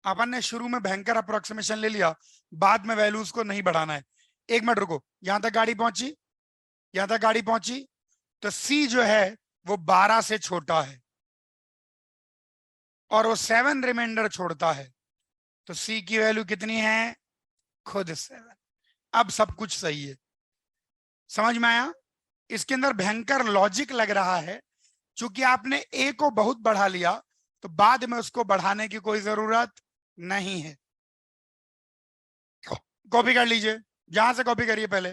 अपन ने शुरू में भयंकर अप्रोक्सीमेशन ले लिया, बाद में वैल्यूज को नहीं बढ़ाना है। एक मिनट रुको, यहां तक गाड़ी पहुंची, यहां तक गाड़ी पहुंची। तो सी जो है वो 12 से छोटा है और वो 7 रिमाइंडर छोड़ता है। तो सी की वैल्यू कितनी है? खुद 7। अब सब कुछ सही है, समझ में आया? इसके अंदर भयंकर लॉजिक लग रहा है, क्योंकि आपने ए को बहुत बढ़ा लिया तो बाद में उसको बढ़ाने की कोई जरूरत नहीं है। कॉपी कर लीजिए, जहां से कॉपी करिए पहले,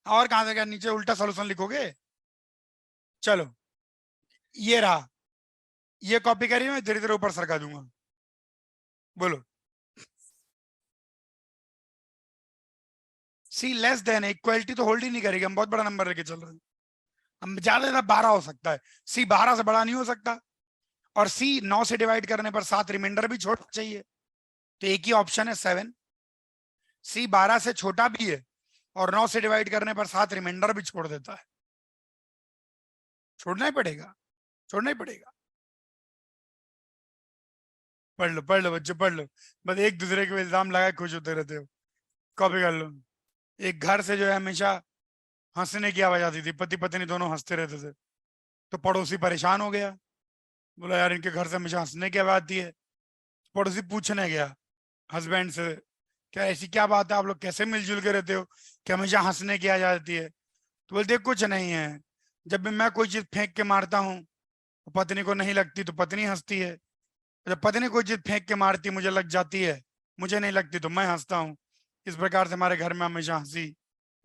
और कहां से, क्या नीचे उल्टा सॉल्यूशन लिखोगे? चलो, ये रहा, ये कॉपी करिए, मैं धीरे धीरे ऊपर सरका दूंगा। बोलो, सी लेस देन, इक्वलिटी तो होल्ड ही नहीं करेगी, हम बहुत बड़ा नंबर लेके चल रहे हैं, हम ज्यादा ज्यादा 12 हो सकता है, सी 12 से बड़ा नहीं हो सकता। और सी 9 से डिवाइड करने पर 7 रिमाइंडर भी छोड़ना चाहिए, तो एक ही ऑप्शन है 7। सी 12 से छोटा भी है और 9 से डिवाइड करने पर 7 रिमाइंडर भी छोड़ देता है, छोड़ना ही पड़ेगा, छोड़ना ही पड़ेगा। पढ़ लो बच्चे, पढ़ लो, बस एक दूसरे के इल्जाम लगा के खुश होते रहते हो। कॉपी कर लो। एक घर से जो है हमेशा हंसने की आवाज आती थी, पति पत्नी दोनों हंसते रहते थे, तो पड़ोसी परेशान हो गया, बोला यार इनके घर से हमेशा हंसने की आवाज आती है। पड़ोसी पूछने गया हस्बैंड से, क्या ऐसी क्या बात है, आप लोग कैसे मिलजुल के रहते हो कि हमेशा हंसने की आवाज आती है? तो बोलते कुछ नहीं है, जब भी मैं कोई चीज फेंक के मारता हूँ तो पत्नी को नहीं लगती तो पत्नी हंसती है, जब पत्नी कोई चीज फेंक के मारती मुझे लग जाती है, मुझे नहीं लगती तो मैं हंसता हूँ। इस प्रकार से हमारे घर में हमेशा हंसी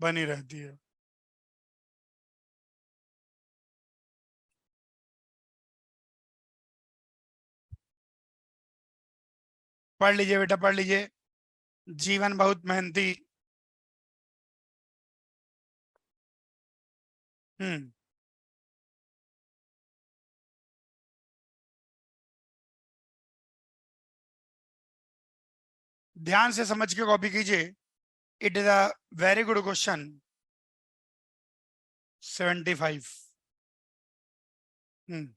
बनी रहती है। पढ़ लीजिए बेटा, पढ़ लीजिए, जीवन बहुत मेहनती। हम्म। ध्यान से समझ के कॉपी कीजिए, it is a very good question. 75। हम्म।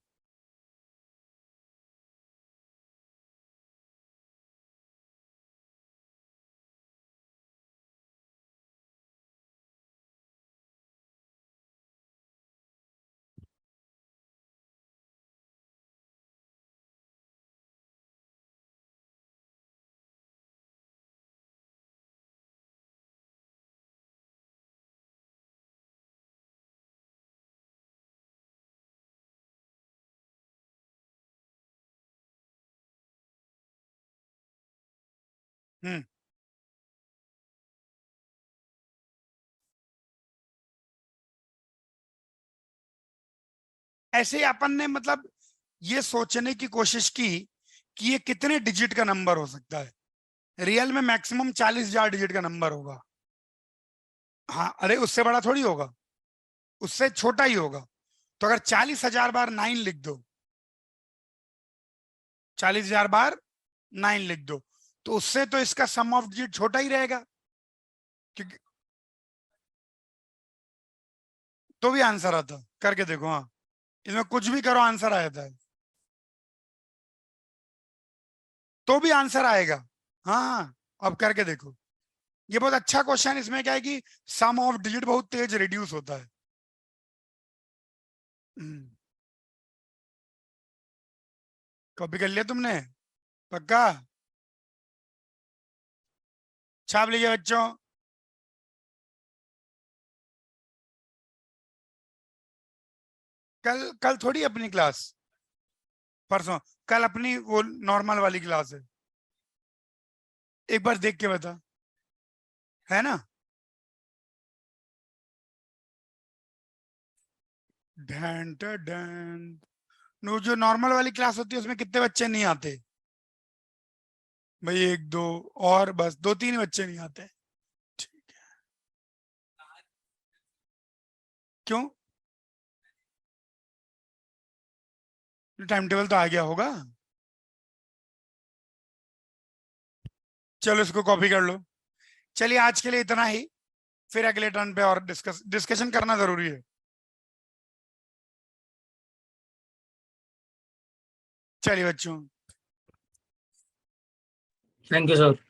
हम्म। ऐसे ही अपन ने मतलब ये सोचने की कोशिश की कि ये कितने डिजिट का नंबर हो सकता है। रियल में मैक्सिमम 40,000 डिजिट का नंबर होगा। हाँ, अरे उससे बड़ा थोड़ी होगा, उससे छोटा ही होगा। तो अगर 40,000 बार 9 लिख दो, 40,000 बार 9 लिख दो, तो उससे तो इसका सम ऑफ डिजिट छोटा ही रहेगा, क्योंकि तो भी आंसर आता। करके देखो, हाँ, इसमें कुछ भी करो आंसर आ जाता है, तो भी आंसर आएगा। हाँ हाँ, अब करके देखो। ये बहुत अच्छा क्वेश्चन। इसमें क्या है कि सम ऑफ डिजिट बहुत तेज रिड्यूस होता है। कॉपी कर लिया तुमने? पक्का? छाप लीजिए बच्चों। कल कल थोड़ी अपनी क्लास, परसों। कल अपनी वो नॉर्मल वाली क्लास है। एक बार देख के बता, है ना? ढैन नो, जो नॉर्मल वाली क्लास होती है उसमें कितने बच्चे नहीं आते भाई? एक दो, और बस 2-3 बच्चे नहीं आते। ठीक है। क्यों? टाइम टेबल तो आ गया होगा। चलो इसको कॉपी कर लो। चलिए आज के लिए इतना ही, फिर अगले टर्न पे और डिस्कशन करना जरूरी है। चलिए बच्चों। Thank you sir.